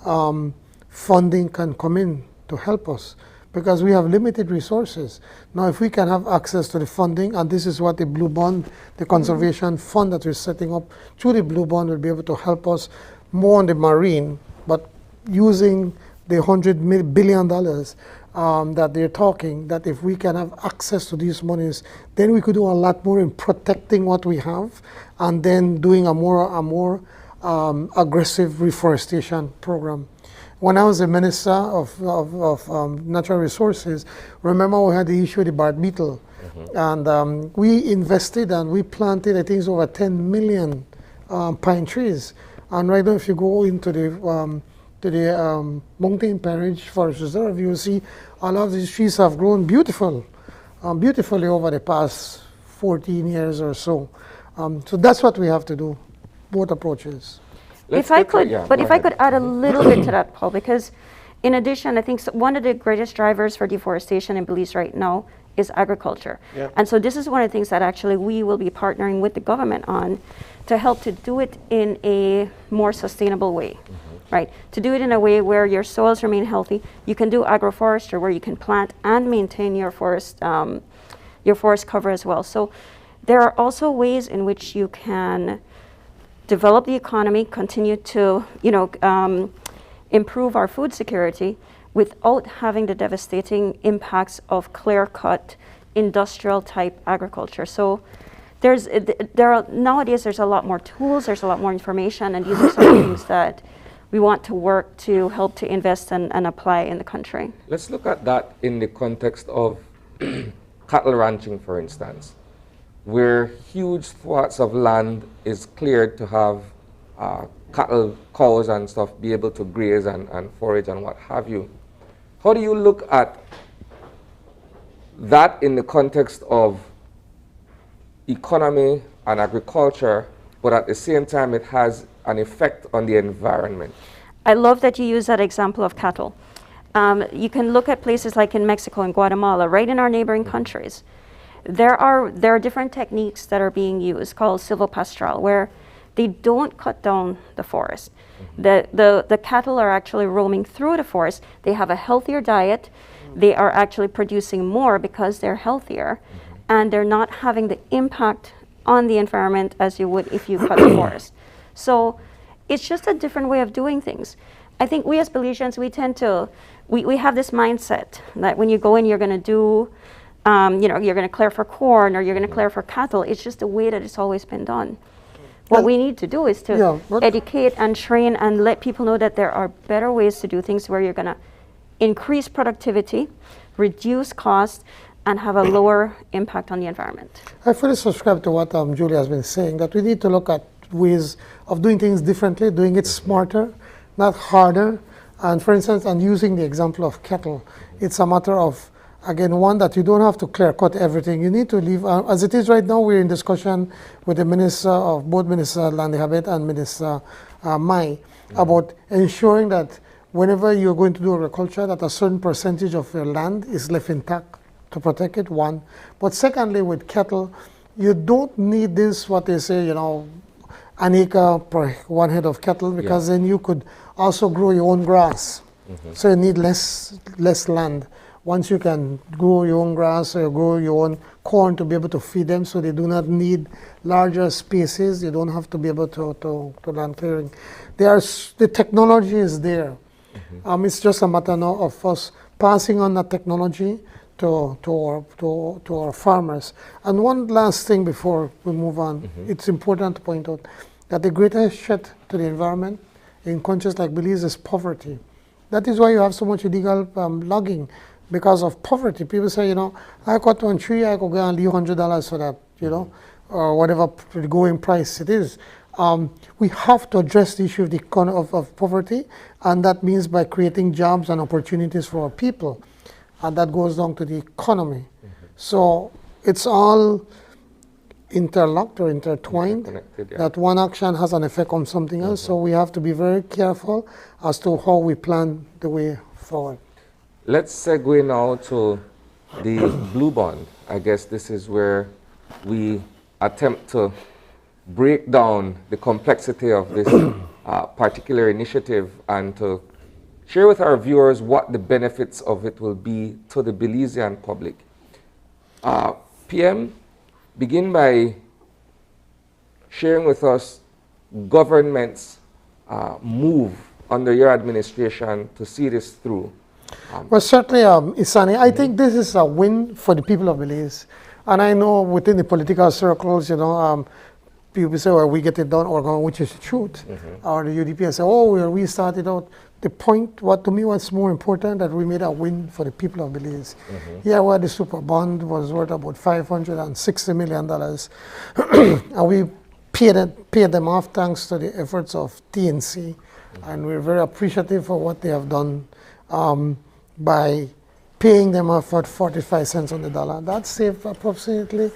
funding can come in to help us, because we have limited resources. Now, if we can have access to the funding, and this is what the Blue Bond, the conservation fund that we're setting up through the Blue Bond will be able to help us more on the marine, but using the $100 billion that they're talking, that if we can have access to these monies, then we could do a lot more in protecting what we have, and then doing a more aggressive reforestation program. When I was the Minister of Natural Resources, remember we had the issue of the barred beetle. And we invested and we planted, I think it's over 10 million pine trees. And right now, if you go into the Mountain Pine Ridge Forest Reserve, you will see a lot of these trees have grown beautifully over the past 14 years or so. So that's what we have to do, both approaches. If I could add a little bit to that, Paul, because in addition, I think one of the greatest drivers for deforestation in Belize right now is agriculture. Yeah. And so this is one of the things that actually we will be partnering with the government on to help to do it in a more sustainable way, right? To do it in a way where your soils remain healthy. You can do agroforestry where you can plant and maintain your forest cover as well. So there are also ways in which you can develop the economy, continue to, improve our food security without having the devastating impacts of clear-cut industrial type agriculture. So nowadays there's a lot more tools, there's a lot more information, and these are some things that we want to work to help to invest and apply in the country. Let's look at that in the context of cattle ranching, for instance, where huge swaths of land is cleared to have cattle, cows and stuff be able to graze and forage and what have you. How do you look at that in the context of economy and agriculture, but at the same time it has an effect on the environment? I love that you use that example of cattle. You can look at places like in Mexico and Guatemala, right in our neighboring countries. there are different techniques that are being used called silvopastoral, where they don't cut down the forest. The cattle are actually roaming through the forest. They have a healthier diet. They are actually producing more because they're healthier, and they're not having the impact on the environment as you would if you cut the forest. So it's just a different way of doing things. I think we as Belizeans, we tend to, we have this mindset that when you go in, you're going to do, you're going to clear for corn or you're going to clear for cattle. It's just the way that it's always been done. What we need to do is to educate and train and let people know that there are better ways to do things where you're going to increase productivity, reduce cost, and have a lower impact on the environment. I fully subscribe to what Julie has been saying, that we need to look at ways of doing things differently, doing it smarter, not harder. And for instance, and using the example of cattle, it's a matter of, again, one, that you don't have to clear cut everything. You need to leave, as it is right now, we're in discussion with the Minister of, both Minister Landy Habet and Minister Mai, about ensuring that whenever you're going to do agriculture, that a certain percentage of your land is left intact to protect it, one. But secondly, with cattle, you don't need this, what they say, an acre per one head of cattle, because then you could also grow your own grass. So you need less land. Once you can grow your own grass or grow your own corn to be able to feed them, so they do not need larger spaces. You don't have to be able to land clearing. The technology is there. It's just a matter now of us passing on that technology to our farmers. And one last thing before we move on, it's important to point out that the greatest threat to the environment in countries like Belize is poverty. That is why you have so much illegal logging, because of poverty. People say, I cut one tree, I could go and leave $100 for that, or whatever the going price it is. We have to address the issue of poverty, and that means by creating jobs and opportunities for our people. And that goes down to the economy. So it's all interlocked or intertwined, that one action has an effect on something else. So we have to be very careful as to how we plan the way forward. Let's segue now to the Blue Bond. I guess this is where we attempt to break down the complexity of this particular initiative and to share with our viewers what the benefits of it will be to the Belizean public. PM, begin by sharing with us government's move under your administration to see this through. Well, certainly, Isani, I think this is a win for the people of Belize. And I know within the political circles, people say, well, we get it done, or which is the truth. Or the UDP say, oh, we started out. The point, to me, what's more important, that we made a win for the people of Belize. Here, where the super bond was worth about $560 million. And we paid them off thanks to the efforts of TNC. And we're very appreciative for what they have done by paying them off at 45 cents on the dollar. That saved approximately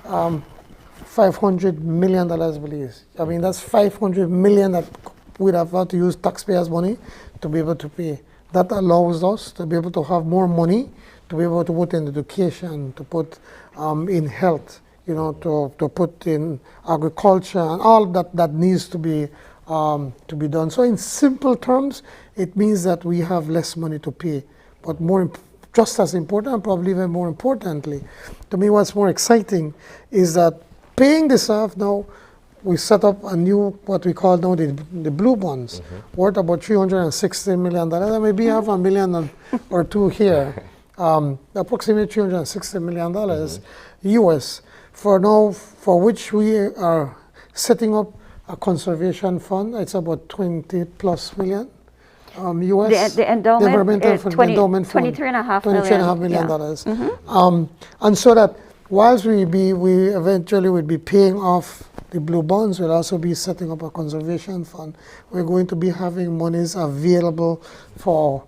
$500 million, Belize. I mean, that's $500 million that we'd have had to use taxpayers' money to be able to pay. That allows us to be able to have more money, to be able to put in education, to put in health, to put in agriculture, and all that needs to be done. So in simple terms, it means that we have less money to pay. But just as important, probably even more importantly, to me what's more exciting is that paying this off now, we set up a new, what we call now the Blue Bonds, worth about $360 million. And maybe have $1 million or two here, approximately $360 million US, for which we are setting up a conservation fund. It's about 20 plus million US. The endowment is $23.5 million. And so that whilst we eventually would be paying off the Blue Bonds, we'll also be setting up a conservation fund. We're going to be having monies available for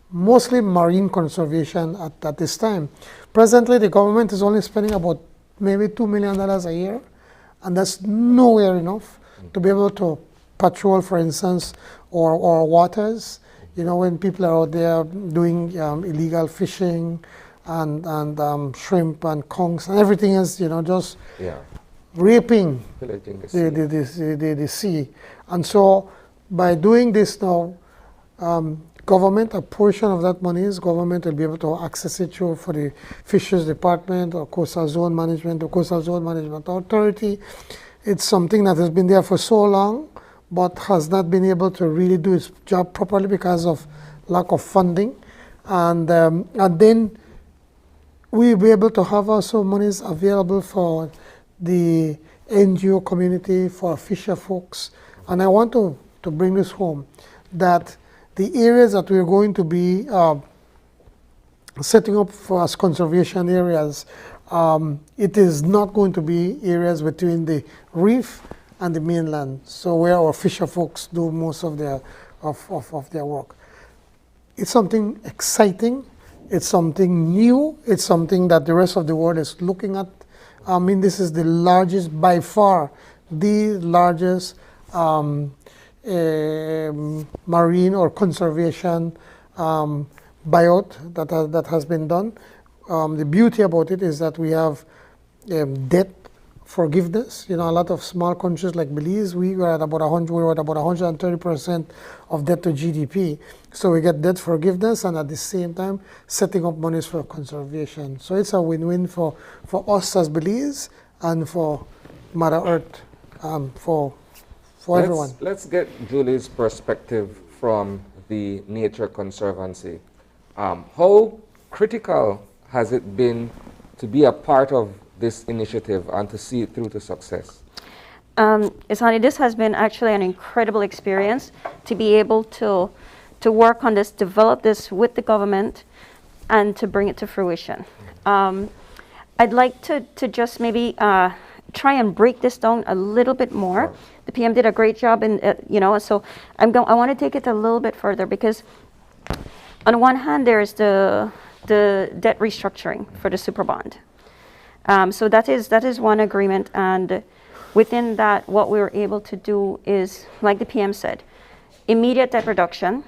mostly marine conservation at this time. Presently, the government is only spending about maybe $2 million a year, and that's nowhere enough to be able to patrol, for instance, or waters. When people are out there doing illegal fishing, and shrimp and conchs and everything else, just Yeah. raping Pillaging the sea. the sea. And so by doing this now, government, a portion of that money is government will be able to access it through for the Fisheries Department or Coastal Zone Management or Coastal Zone Management Authority. It's something that has been there for so long, but has not been able to really do its job properly because of lack of funding. And then we'll be able to have also monies available for the NGO community, for fisher folks. And I want to bring this home, that the areas that we're going to be setting up for as conservation areas, it is not going to be areas between the reef and the mainland, so where our fisher folks do most of their work. It's something exciting, it's something new, it's something that the rest of the world is looking at. I mean, this is the largest, by far, the largest marine or conservation buyout that has been done. The beauty about it is that we have debt forgiveness. A lot of small countries like Belize, we were at about 130% of debt to GDP. So we get debt forgiveness and at the same time setting up monies for conservation. So it's a win-win for us as Belize and for Mother Earth, for everyone. Let's get Julie's perspective from the Nature Conservancy. How critical has it been to be a part of this initiative and to see it through to success? Isani, this has been actually an incredible experience to be able to work on this, develop this with the government, and to bring it to fruition. I'd like to just maybe try and break this down a little bit more. The PM did a great job in, so I want to take it a little bit further, because on one hand, there's the debt restructuring for the super bond. So that is one agreement, and within that, what we were able to do is, like the PM said, immediate debt reduction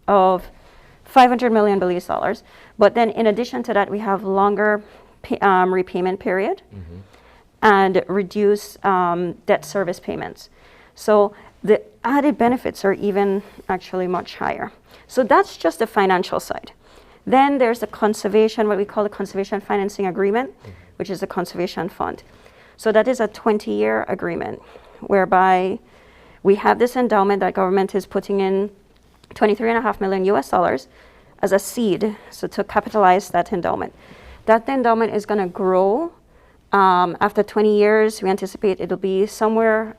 of $500 million Belize dollars. But then, in addition to that, we have longer repayment period and reduce debt service payments. So the added benefits are even actually much higher. So that's just the financial side. Then there's the conservation, what we call the conservation financing agreement, which is the conservation fund. So that is a 20-year agreement whereby we have this endowment that government is putting in $23.5 million US dollars as a seed, so to capitalize that endowment. That endowment is going to grow. After 20 years, we anticipate it'll be somewhere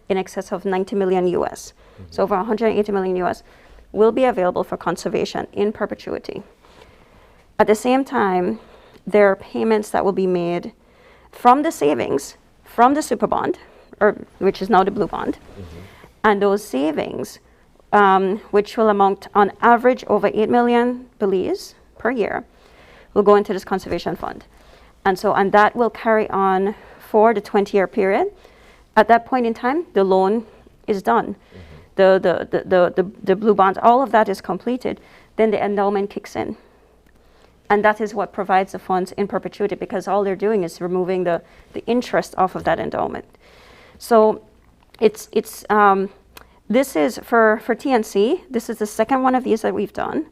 in excess of 90 million US. So over 180 million US will be available for conservation in perpetuity. At the same time, there are payments that will be made from the savings from the super bond, which is now the blue bond, and those savings, which will amount on average over 8 million Belize per year, will go into this conservation fund. And that will carry on for the 20-year period. At that point in time, the loan is done. The blue bonds, all of that is completed. Then the endowment kicks in. And that is what provides the funds in perpetuity, because all they're doing is removing the interest off of that endowment. So this is for TNC, this is the second one of these that we've done.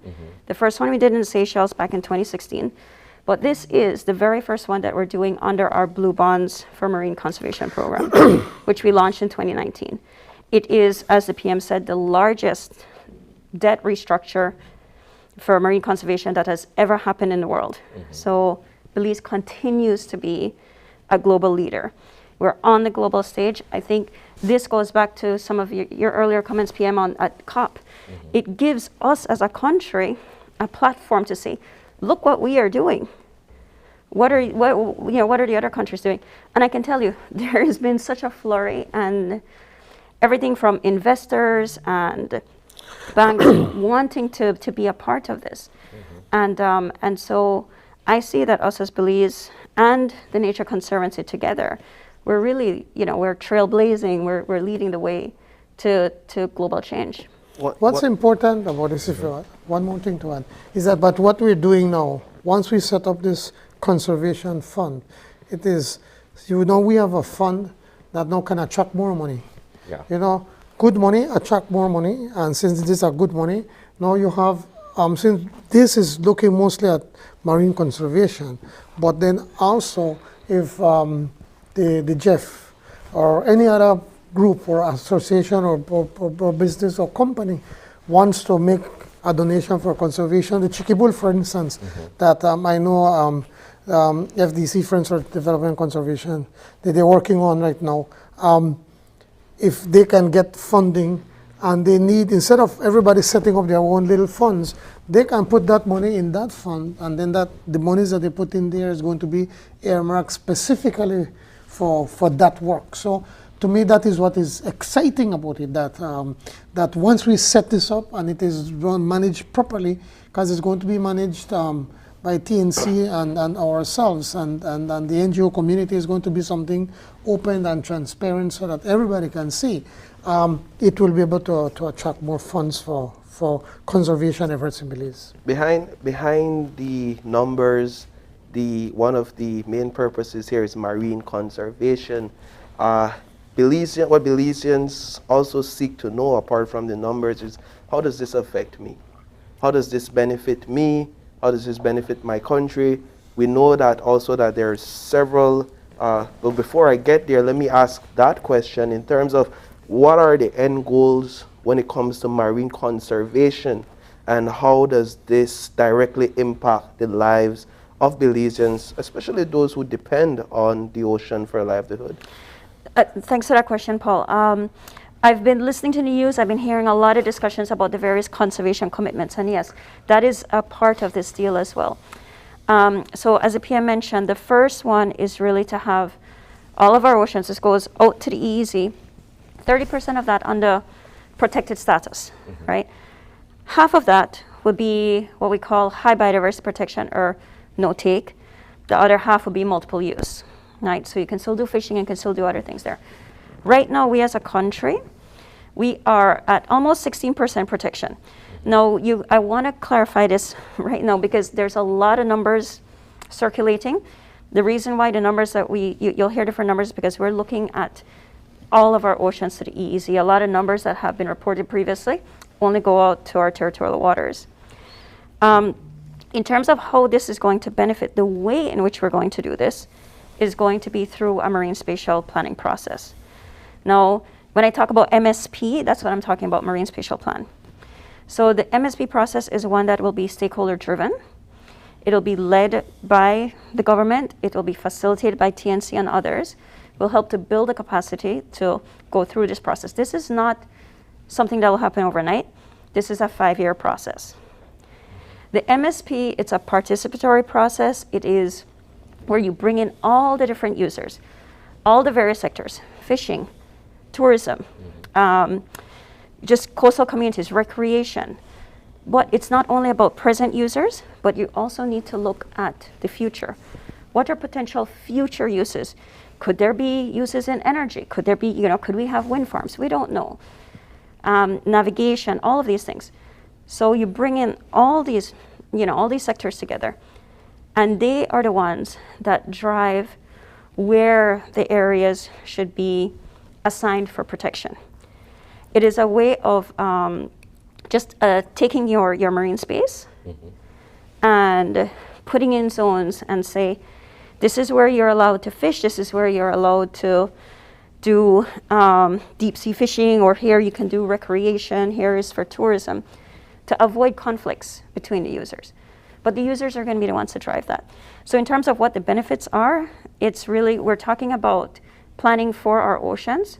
The first one we did in the Seychelles back in 2016. But this is the very first one that we're doing under our Blue Bonds for Marine Conservation Program, which we launched in 2019. It is, as the PM said, the largest debt restructure for marine conservation that has ever happened in the world. So Belize continues to be a global leader. We're on the global stage. I think this goes back to some of your earlier comments, PM, at COP. It gives us as a country a platform to say, look what we are doing. What are the other countries doing? And I can tell you, there has been such a flurry, and everything from investors and banks wanting to be a part of this. And so I see that us as Belize and the Nature Conservancy together, we're really, we're trailblazing, we're leading the way to global change. What's important about this, if one more thing to add, is that but what we're doing now, once we set up this conservation fund, it is, we have a fund that now can attract more money. Yeah. Good money attract more money, and since this is good money, now you have, since this is looking mostly at marine conservation, but then also if the Jeff or any other group or association or business or company wants to make a donation for conservation, the Chicky Bull, for instance, that I know FDC, Friends for Development Conservation, that they're working on right now, if they can get funding and they need, instead of everybody setting up their own little funds, they can put that money in that fund, and then the monies that they put in there is going to be earmarked specifically for that work. So to me, that is what is exciting about it, that once we set this up and it is managed properly, because it's going to be managed by TNC and ourselves, and the NGO community is going to be something open and transparent so that everybody can see, it will be able to attract more funds for conservation efforts in Belize. Behind the numbers, one of the main purposes here is marine conservation. What Belizeans also seek to know, apart from the numbers, is how does this affect me? How does this benefit me? How does this benefit my country? We know that also that there are several, but before I get there, let me ask that question in terms of what are the end goals when it comes to marine conservation, and how does this directly impact the lives of Belizeans, especially those who depend on the ocean for a livelihood? Thanks for that question, Paul. I've been listening to the news. I've been hearing a lot of discussions about the various conservation commitments, and yes, that is a part of this deal as well. So as the PM mentioned, the first one is really to have all of our oceans, this goes out to the EEZ, 30% of that under protected status, right? Half of that would be what we call high biodiversity protection or no take. The other half would be multiple use, right? So you can still do fishing and can still do other things there. Right now, we as a country, we are at almost 16% protection. Now, I want to clarify this right now because there's a lot of numbers circulating. The reason why the numbers that you'll hear different numbers because we're looking at all of our oceans to the EEZ. A lot of numbers that have been reported previously only go out to our territorial waters. In terms of how this is going to benefit, the way in which we're going to do this is going to be through a marine spatial planning process. Now, when I talk about MSP, that's what I'm talking about, Marine Spatial Plan. So the MSP process is one that will be stakeholder driven. It'll be led by the government. It will be facilitated by TNC and others. Will help to build a capacity to go through this process. This is not something that will happen overnight. This is a 5-year process. The MSP, it's a participatory process. It is where you bring in all the different users, all the various sectors, fishing, tourism, just coastal communities, recreation. But it's not only about present users, but you also need to look at the future. What are potential future uses? Could there be uses in energy? Could there be, could we have wind farms? We don't know. Navigation, all of these things. So you bring in all these, all these sectors together, and they are the ones that drive where the areas should be assigned for protection. It is a way of just taking your marine space and putting in zones and say, this is where you're allowed to fish, this is where you're allowed to do deep sea fishing, or here you can do recreation, here is for tourism, to avoid conflicts between the users. But the users are going to be the ones to drive that. So in terms of what the benefits are, it's really, we're talking about planning for our oceans,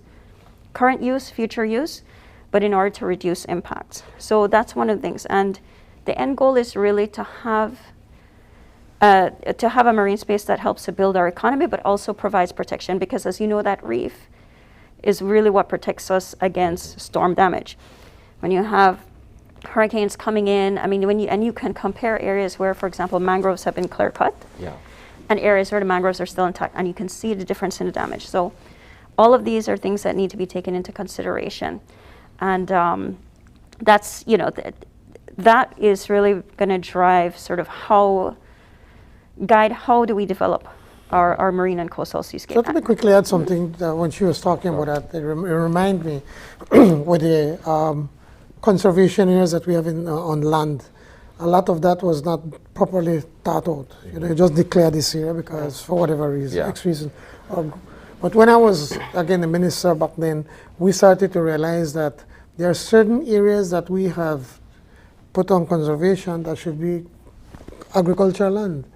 current use, future use, but in order to reduce impacts. So that's one of the things. And the end goal is really to have a marine space that helps to build our economy, but also provides protection, because as you know, that reef is really what protects us against storm damage. When you have hurricanes coming in, and you can compare areas where, for example, mangroves have been clear cut, and areas where the mangroves are still intact, and you can see the difference in the damage. So all of these are things that need to be taken into consideration. And that's, that is really going to drive sort of how guide how do we develop our marine and coastal seascape. Let me quickly add something when she was talking about that. It reminded me with the conservation areas that we have on land. A lot of that was not properly thought out. You just declare this area because for whatever reason, X reason. But when I was, again, the minister back then, we started to realize that there are certain areas that we have put on conservation that should be agricultural land.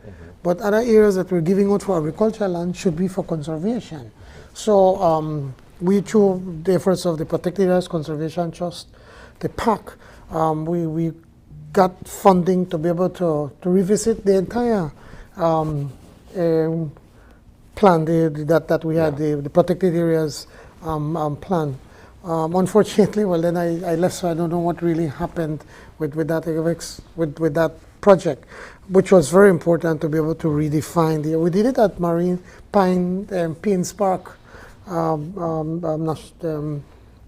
But other areas that we're giving out for agricultural land should be for conservation. So we, through the efforts of the Protected Areas Conservation Trust, the PAC, we got funding to be able to revisit the entire plan that we had, the Protected Areas plan. Unfortunately, well, then I left, so I don't know what really happened with that project, which was very important to be able to redefine we did it at Marine Pines Park,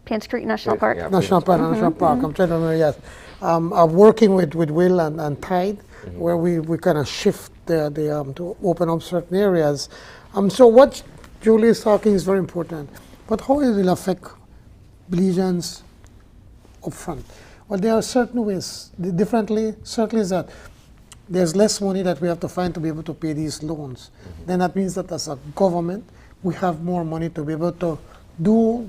Pines Creek National Park. National Park. I'm trying to remember, yes. Working with Will and Tide, where we kind of shift to open up certain areas. So what Julie is talking is very important, but how it will affect Belizeans up front? Well, there are certain ways. Differently, certainly is that there's less money that we have to find to be able to pay these loans. Then that means that as a government, we have more money to be able to do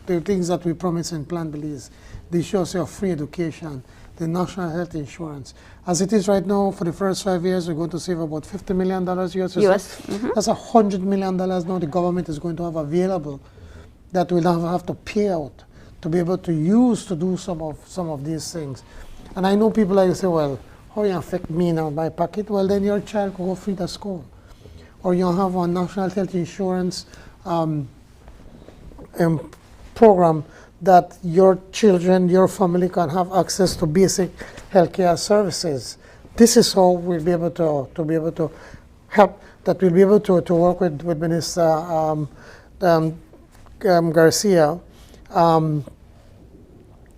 the things that we promise in Plan Belize. The issues of free education, the national health insurance. As it is right now, for the first 5 years, we're going to save about $50 million US. That's $100 million now the government is going to have available that we'll have to pay out to be able to use to do some of these things. And I know people like to say, well, how it affect me now, my pocket? Well, then your child can go free to school. Or you have a national health insurance program that your children, your family can have access to basic healthcare services. This is how we'll be able to be able to help, that we'll be able to work with Minister Garcia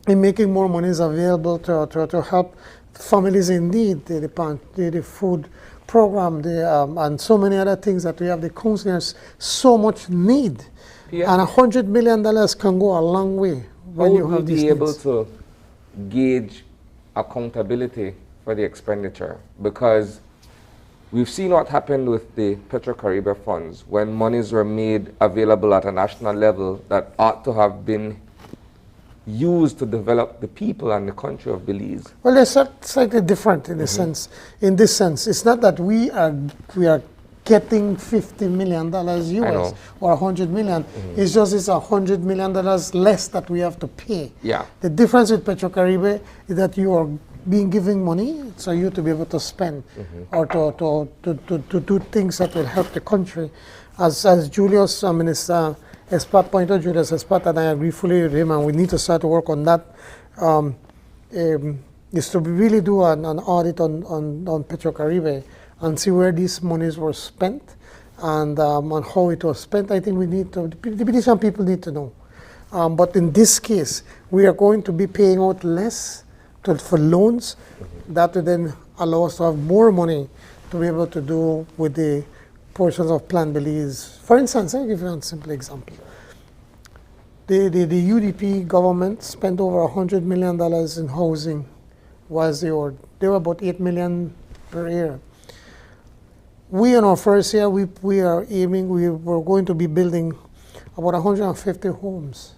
in making more monies available to help families in need, the food program, and so many other things that we have. The counselors so much need. And $100 million can go a long way when you have these needs. How would we be able to gauge accountability for the expenditure? Because we've seen what happened with the Petro-Caribe funds when monies were made available at a national level that ought to have been used to develop the people and the country of Belize. Well, they're slightly different in a sense. In this sense, it's not that we are getting $50 million US or $100 million. It's just it's $100 million less that we have to pay. Yeah. The difference with Petro-Caribe is that you are being given money so you to be able to spend or to do things that will help the country. As Julius, Minister Espat pointed out, Julius Espat, and I agree fully with him, and we need to start to work on that, is to really do an audit on Petro-Caribe and see where these monies were spent and on how it was spent. I think we need to, the Belizean people need to know. But in this case, we are going to be paying out less for loans. That will then allow us to have more money to be able to do with the portions of Plan Belize. For instance, I'll give you a simple example. The UDP government spent over $100 million in housing whilst they were about $8 million per year. We, in our first year, we're going to be building about 150 homes.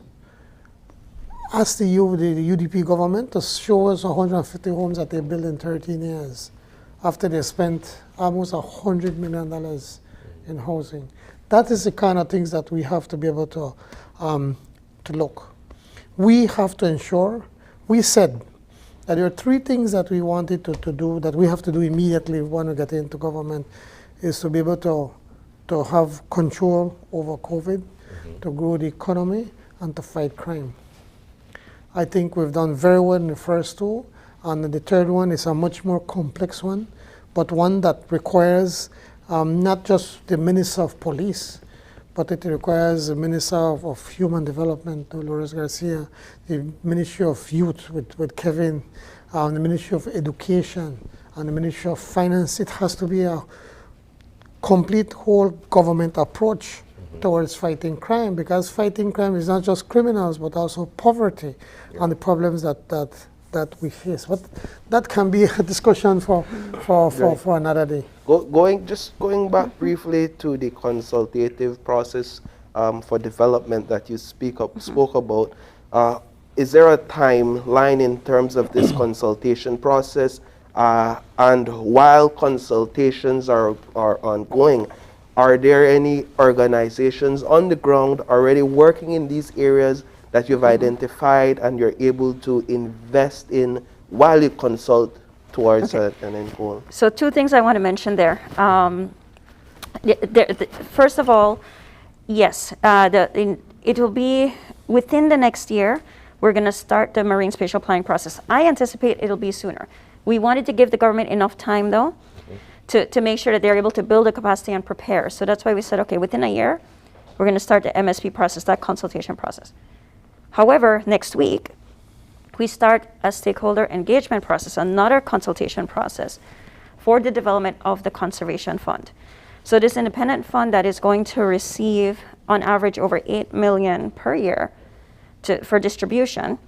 Ask the UDP government to show us 150 homes that they built in 13 years after they spent almost $100 million in housing. That is the kind of things that we have to be able to look. We have to ensure, we said that there are 3 things that we wanted to do, that we have to do immediately when we get into government, is to be able to have control over COVID, to grow the economy, and to fight crime. I think we've done very well in the first 2, and the third one is a much more complex one, but one that requires not just the Minister of Police, but it requires the Minister of Human Development, Dolores Garcia, the Ministry of Youth with Kevin, the Ministry of Education, and the Ministry of Finance. It has to be a complete whole government approach towards fighting crime, because fighting crime is not just criminals but also poverty and the problems that we face. But that can be a discussion for another day. Going back briefly to the consultative process for development that you spoke about, is there a timeline in terms of this consultation process? And while consultations are ongoing, are there any organizations on the ground already working in these areas that you've identified and you're able to invest in while you consult towards an end goal? So 2 things I want to mention there. First of all, yes, it will be within the next year. We're going to start the marine spatial planning process. I anticipate it'll be sooner. We wanted to give the government enough time, though, to make sure that they're able to build a capacity and prepare. So that's why we said, okay, within a year, we're going to start the MSP process, that consultation process. However, next week, we start a stakeholder engagement process, another consultation process for the development of the conservation fund. So this independent fund that is going to receive, on average, over $8 million per year for distribution,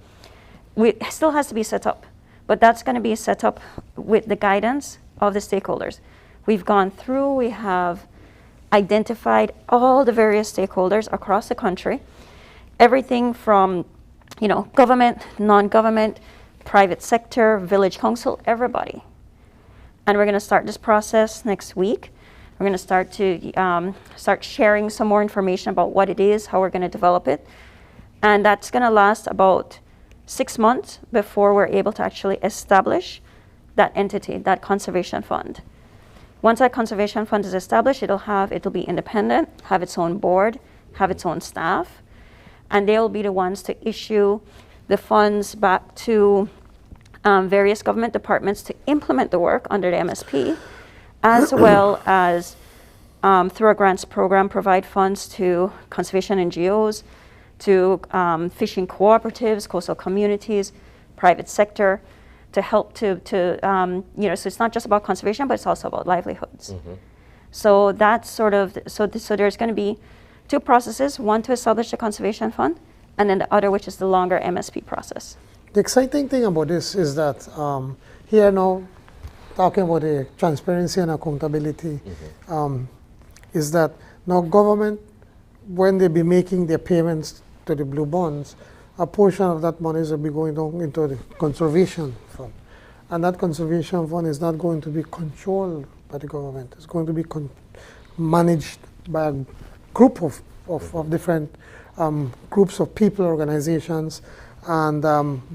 still has to be set up. But that's going to be set up with the guidance of the stakeholders. We've gone through, we have identified all the various stakeholders across the country, everything from, government, non-government, private sector, village council, everybody. And we're going to start this process next week. We're going to start sharing some more information about what it is, how we're going to develop it. And that's going to last about 6 months before we're able to actually establish that entity, that conservation fund. Once that conservation fund is established, it'll be independent, have its own board, have its own staff, and they'll be the ones to issue the funds back to various government departments to implement the work under the MSP, as well as through a grants program, provide funds to conservation NGOs, to fishing cooperatives, coastal communities, private sector, to help so it's not just about conservation, but it's also about livelihoods. So that's so there's going to be 2 processes, one to establish the conservation fund, and then the other, which is the longer MSP process. The exciting thing about this is that here now, talking about the transparency and accountability, is that now government, when they be making their payments to the blue bonds, a portion of that money will be going down into the conservation fund. And that conservation fund is not going to be controlled by the government. It's going to be managed by a group of different groups of people, organizations, and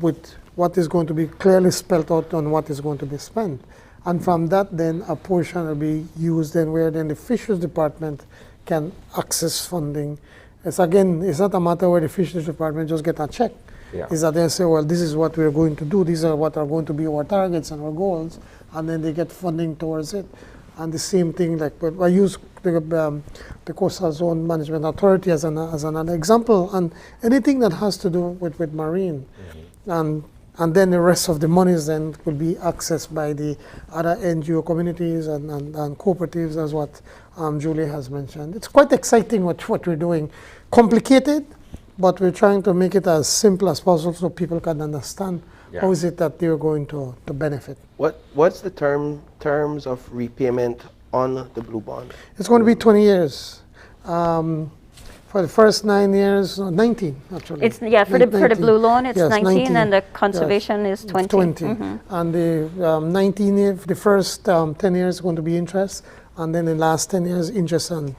with what is going to be clearly spelled out on what is going to be spent. And from that, then a portion will be used then where then the fisheries department can access funding. It's not a matter where the fisheries department just get a check. It's that they say, well, this is what we're going to do. These are what are going to be our targets and our goals, and then they get funding towards it. And the same thing, like I use the Coastal Zone Management Authority as another example, and anything that has to do with marine, and then the rest of the monies then will be accessed by the other NGO communities and cooperatives, as what Julie has mentioned. It's quite exciting what we're doing. Complicated, but we're trying to make it as simple as possible so people can understand how is it that they're going to benefit. What's the terms of repayment on the blue bond? It's going to be 20 years. For the first 9 years, 19 actually. For the blue loan, it's 19, and the conservation is 20. And the 19 years, the first 10 years is going to be interest, and then the last 10 years interest and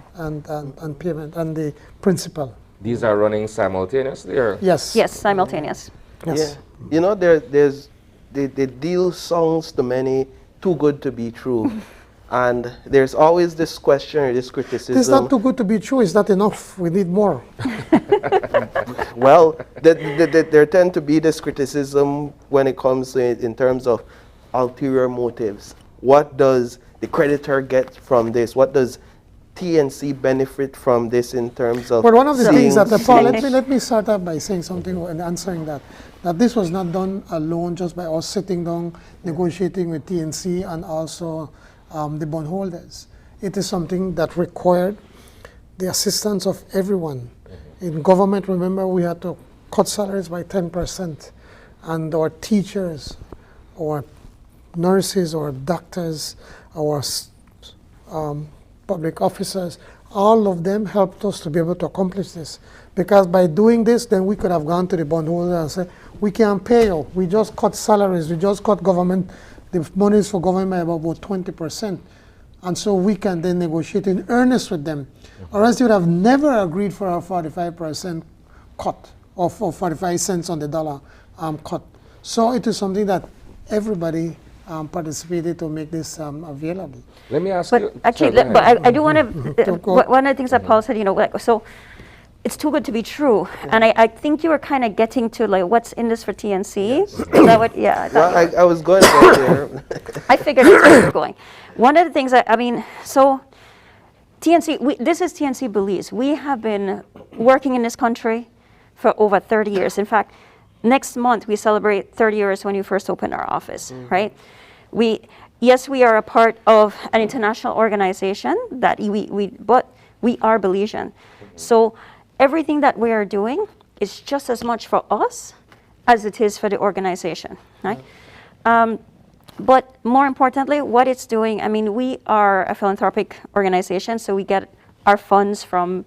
payment and the principal. These are running simultaneously, or? Yes, simultaneous. Yes. There's the deal sounds to many too good to be true. And there's always this question or this criticism. It's not too good to be true. It's not enough. We need more. Well, there tend to be this criticism when it comes to in terms of ulterior motives. What does the creditor get from this? What does TNC benefit from this in terms of? Well, one of the things that Paul, let me start up by saying something and answering that this was not done alone, just by us sitting down negotiating with TNC and also the bondholders. it is something that required the assistance of everyone. In government, remember, we had to cut salaries by 10%, and our teachers, our nurses, our doctors, our public officers, all of them helped us to be able to accomplish this. Because by doing this, then we could have gone to the bondholder and said, we can't pay you. We just cut salaries. We just cut government, the monies for government by about 20%. And so we can then negotiate in earnest with them. Or else they would have never agreed for a 45% cut, or for 45 cents on the dollar cut. So it is something that everybody participated to make this available. Let me ask you. Actually, sorry, but I do want to, one of the things that Paul said, so it's too good to be true. Yeah. And I think you were kind of getting to like what's in this for TNC. Yes. Is that what, yeah. Well, I was going there. I figured that's where you're going. One of the things so TNC, this is TNC Belize. We have been working in this country for over 30 years. In fact, next month we celebrate 30 years when we first opened our office, right? Yes, we are a part of an international organization that but we are Belizean. So everything that we are doing is just as much for us as it is for the organization, right? But more importantly, what it's doing, we are a philanthropic organization, so we get our funds from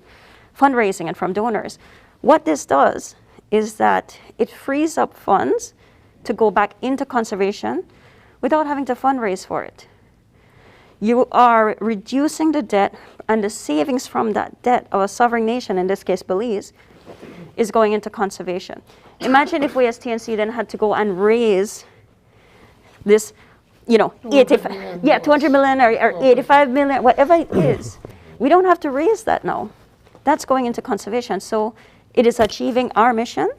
fundraising and from donors. What this does is that it frees up funds to go back into conservation without having to fundraise for it. You are reducing the debt, and the savings from that debt of a sovereign nation, in this case Belize, is going into conservation. Imagine if we as TNC then had to go and raise this, 200 million or 85 million, whatever it is. We don't have to raise that now. That's going into conservation. So it is achieving our mission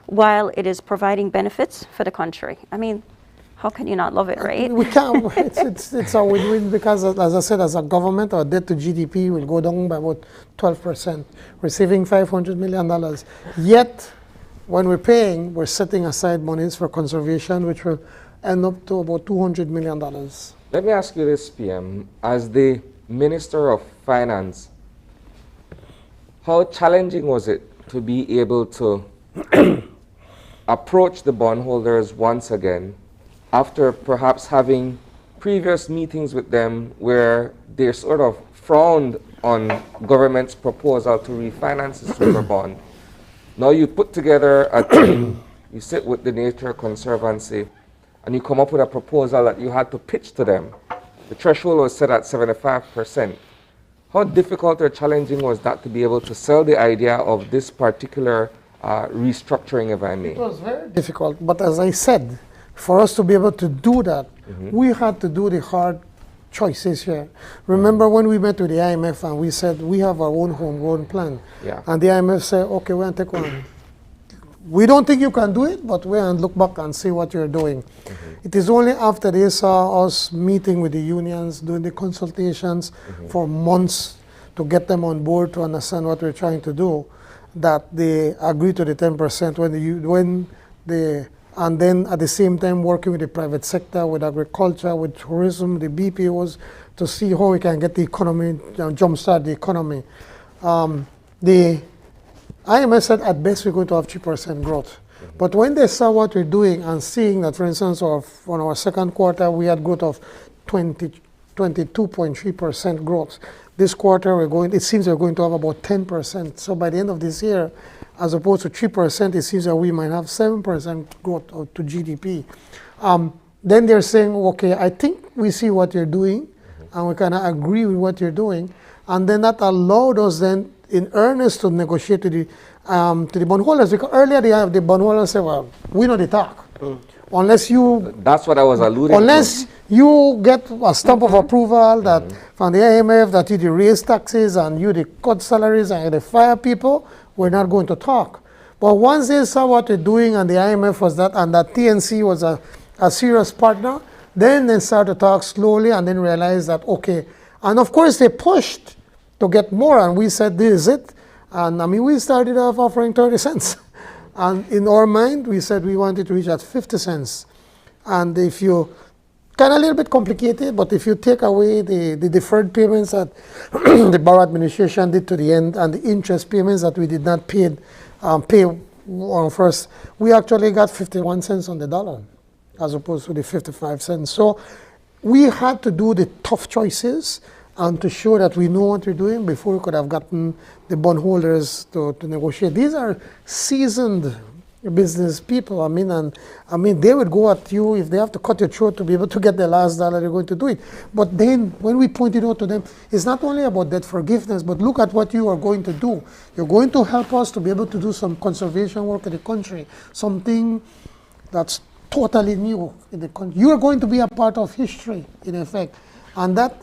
while it is providing benefits for the country. How can you not love it, right? We can't. It's a win-win because, as I said, as a government, our debt to GDP will go down by about 12%. We're saving $500 million. Yet, when we're paying, we're setting aside monies for conservation, which will end up to about $200 million. Let me ask you this, PM. As the Minister of Finance, how challenging was it to be able to approach the bondholders once again after perhaps having previous meetings with them where they sort of frowned on government's proposal to refinance the super bond? Now you put together a team, you sit with the Nature Conservancy, and you come up with a proposal that you had to pitch to them. The threshold was set at 75%. How difficult or challenging was that to be able to sell the idea of this particular restructuring, if I may? It was very difficult, but as I said, for us to be able to do that, we had to do the hard choices here. Remember when we met with the IMF and we said we have our own homegrown plan, and the IMF said, okay, we're going to take one. We don't think you can do it, but we're going to look back and see what you're doing. It is only after they saw us meeting with the unions, doing the consultations for months to get them on board to understand what we're trying to do, that they agreed to the 10% and then at the same time working with the private sector, with agriculture, with tourism, the BPOs, to see how we can get the economy, jumpstart the economy. The IMF said at best we're going to have 3% growth. But when they saw what we're doing and seeing that, for instance, on our second quarter, we had growth of 22.3% growth. This quarter, it seems we're going to have about 10%. So by the end of this year, as opposed to 3%, it seems that we might have 7% growth to GDP. Then they're saying, okay, I think we see what you're doing, and we kind of agree with what you're doing. And then that allowed us then in earnest to negotiate to the bondholders. Because earlier the bondholders said, well, we know the talk. Unless you... That's what I was alluding to. Unless you get a stamp of approval that from the IMF that you raise taxes and you cut salaries and you fire people, we're not going to talk. But once they saw what we're doing and the IMF was that, and that TNC was a serious partner, then they started to talk slowly and then realized that, okay. And of course they pushed to get more, and we said, this is it. And we started off offering 30 cents. And in our mind, we said we wanted to reach at 50 cents. And if you kind of a little bit complicated, but if you take away the deferred payments that the borough administration did to the end and the interest payments that we did not pay on first, we actually got 51 cents on the dollar as opposed to the 55 cents. So we had to do the tough choices and to show that we know what we're doing before we could have gotten the bondholders to negotiate. These are seasoned business people. I mean, they would go at you if they have to cut your throat to be able to get their last dollar. They're going to do it. But then, when we pointed out to them, it's not only about debt forgiveness, but look at what you are going to do. You're going to help us to be able to do some conservation work in the country, something that's totally new in the country. You are going to be a part of history, in effect, and that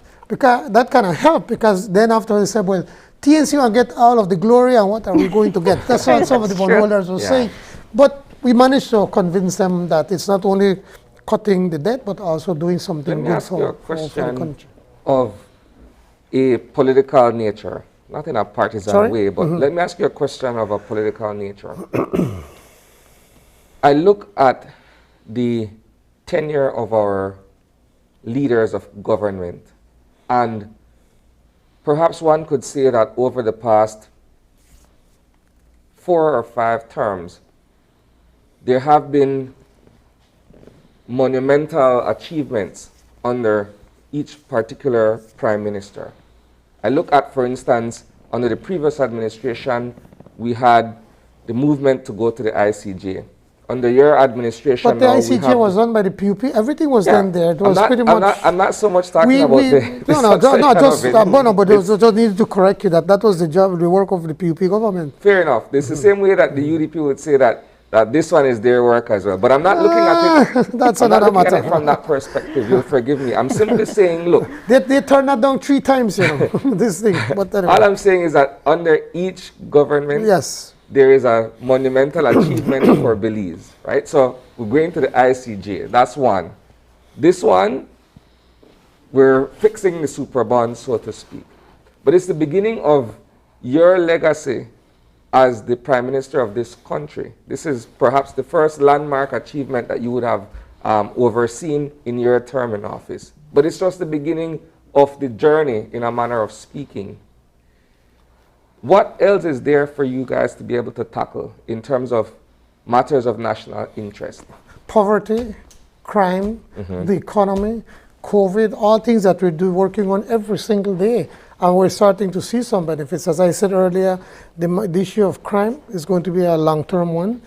kind of helped because then after they said, well, TNC will get all of the glory, and what are we going to get? That's what some of the bondholders were saying. But we managed to convince them that it's not only cutting the debt, but also doing something good for the country. Of a political nature, not in a partisan way, but let me ask you a question of a political nature. I look at the tenure of our leaders of government, and perhaps one could say that over the past 4 or 5 terms, there have been monumental achievements under each particular prime minister. I look at, for instance, under the previous administration, we had the movement to go to the ICJ. Under your administration, but the ICJ was done by the PUP. Everything was done there. It was pretty much. I'm not so much talking about the but it just needed to correct you that was the job, the work of the PUP government. Fair enough. It's the same way that the UDP would say that this one is their work as well. But I'm not looking at it. That's another matter. At it from that perspective. You'll forgive me. I'm simply saying, look. They turned that down 3 times, you know, this thing. But anyway. All I'm saying is that under each government, there is a monumental achievement for Belize, right? So we're going to the ICJ. That's one. This one, we're fixing the super bond, so to speak. But it's the beginning of your legacy as the Prime Minister of this country. This is perhaps the first landmark achievement that you would have overseen in your term in office. But it's just the beginning of the journey, in a manner of speaking. What else is there for you guys to be able to tackle in terms of matters of national interest? Poverty, crime, the economy, COVID, all things that we're working on every single day. And we're starting to see some benefits. As I said earlier, the issue of crime is going to be a long-term one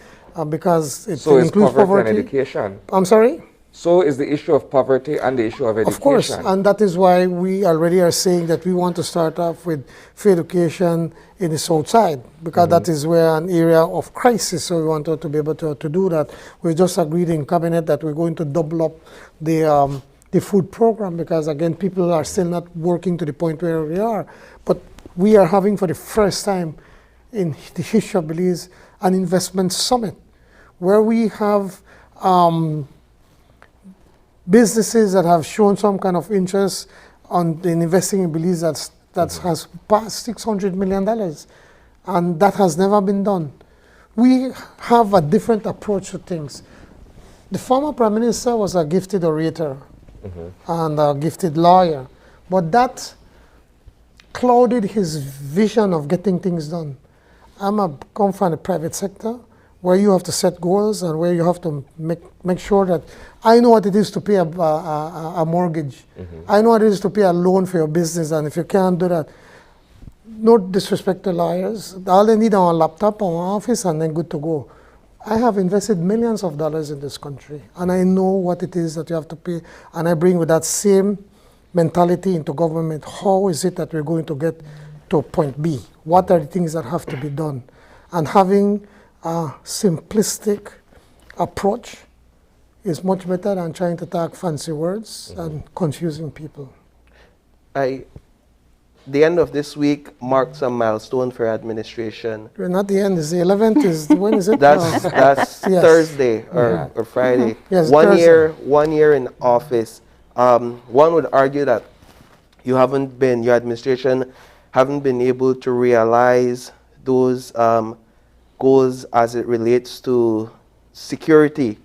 because it includes poverty and education. I'm sorry? So is the issue of poverty and the issue of education. Of course, and that is why we already are saying that we want to start off with free education in the south side, because that is where an area of crisis, so we want to be able to do that. We just agreed in cabinet that we're going to double up the food program, because again, people are still not working to the point where we are. But we are having, for the first time in the history of Belize, an investment summit where we have businesses that have shown some kind of interest in investing in Belize that has passed $600 million, and that has never been done. We have a different approach to things. The former Prime Minister was a gifted orator and a gifted lawyer, but that clouded his vision of getting things done. Come from the private sector, where you have to set goals and where you have to make sure that I know what it is to pay a mortgage. I know what it is to pay a loan for your business, and if you can't do that, no disrespect to lawyers, all they need are a laptop or an office and then good to go. I have invested millions of dollars in this country, and I know what it is that you have to pay, and I bring with that same mentality into government. How is it that we're going to get to point B? What are the things that have to be done? And having a simplistic approach is much better than trying to talk fancy words and confusing people. The end of this week marks a milestone for administration. Not the end, it's the 11th. When is it? That's yes. Thursday or Friday. Yes, Thursday. 1 year in office. One would argue that your administration haven't been able to realize those goals as it relates to security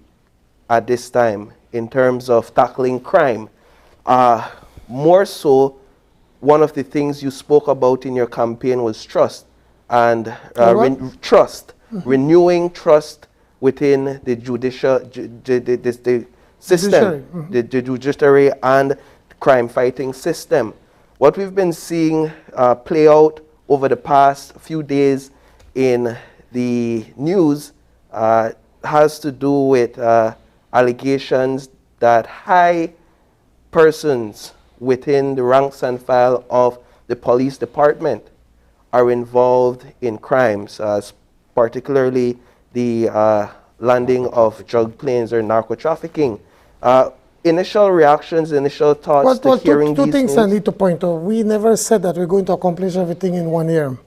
at this time in terms of tackling crime. More so, one of the things you spoke about in your campaign was trust, and renewing trust within the the system, the judiciary and crime-fighting system. What we've been seeing play out over the past few days in the news has to do with allegations that high persons within the ranks and file of the police department are involved in crimes, particularly the landing of drug planes or narco trafficking. Initial reactions, initial thoughts to hearing two these things news? I need to point out. We never said that we're going to accomplish everything in 1 year.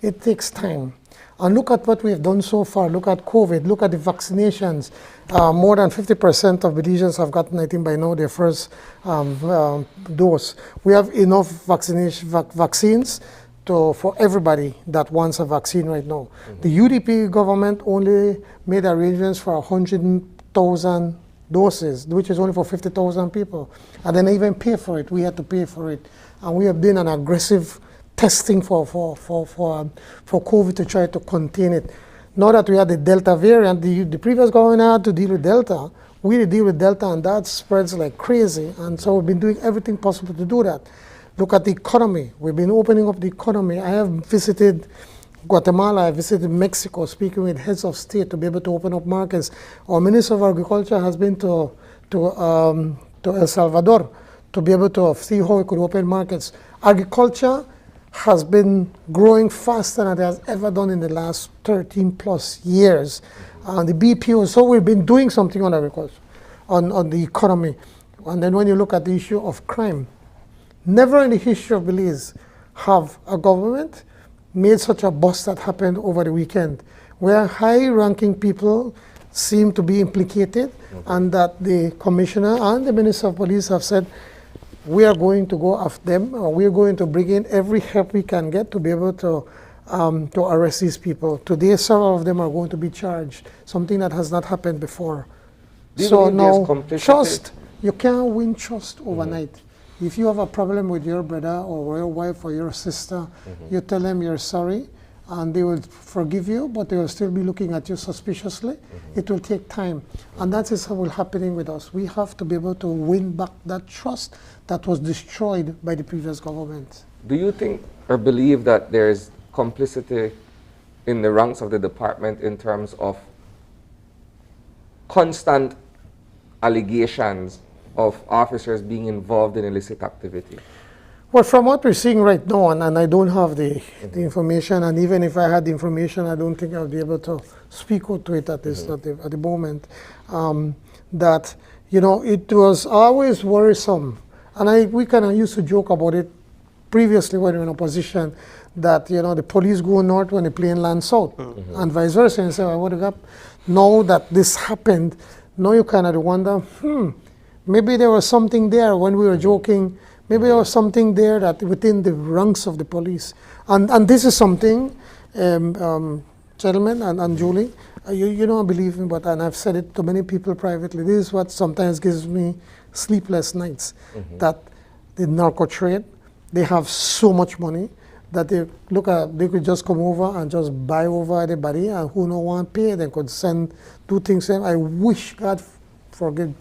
It takes time. And look at what we've done so far. Look at COVID. Look at the vaccinations. More than 50% of Belizeans have gotten, I think by now, their first dose. We have enough vaccines for everybody that wants a vaccine right now. The UDP government only made arrangements for 100,000 doses, which is only for 50,000 people. And then even pay for it. We had to pay for it. And we have done an aggressive testing for COVID to try to contain it. Now that we had the Delta variant, the previous government had to deal with Delta. We had to deal with Delta, and that spreads like crazy. And so we've been doing everything possible to do that. Look at the economy. We've been opening up the economy. I have visited Guatemala, I visited Mexico, speaking with heads of state to be able to open up markets. Our Minister of Agriculture has been to El Salvador to be able to see how we could open markets. Agriculture has been growing faster than it has ever done in the last 13 plus years. The BPO, so we've been doing something on agriculture, on the economy. And then when you look at the issue of crime, never in the history of Belize have a government made such a bust that happened over the weekend, where high-ranking people seem to be implicated, and that the commissioner and the minister of police have said, we are going to go after them, or we are going to bring in every help we can get to be able to arrest these people. Today, several of them are going to be charged, something that has not happened before. So now, trust, you can't win trust overnight. If you have a problem with your brother or your wife or your sister, you tell them you're sorry, and they will forgive you, but they will still be looking at you suspiciously. It will take time. And that is how it's happening with us. We have to be able to win back that trust that was destroyed by the previous government. Do you think or believe that there is complicity in the ranks of the department in terms of constant allegations of officers being involved in illicit activity? Well, from what we're seeing right now, and I don't have the information, and even if I had the information, I don't think I'll be able to speak to it at this at the moment. That, you know, it was always worrisome, and we kind of used to joke about it previously when we were in opposition, that, you know, the police go north when the plane lands south, and vice versa. And say, what up? Now that this happened, now you kind of wonder, maybe there was something there when we were joking. Maybe there was something there that within the ranks of the police. And this is something, gentlemen and Julie, you don't believe me, but, and I've said it to many people privately, this is what sometimes gives me sleepless nights, that the narco trade, they have so much money that they could just come over and just buy over everybody, and who no one pay, they could do things. I wish, God forbid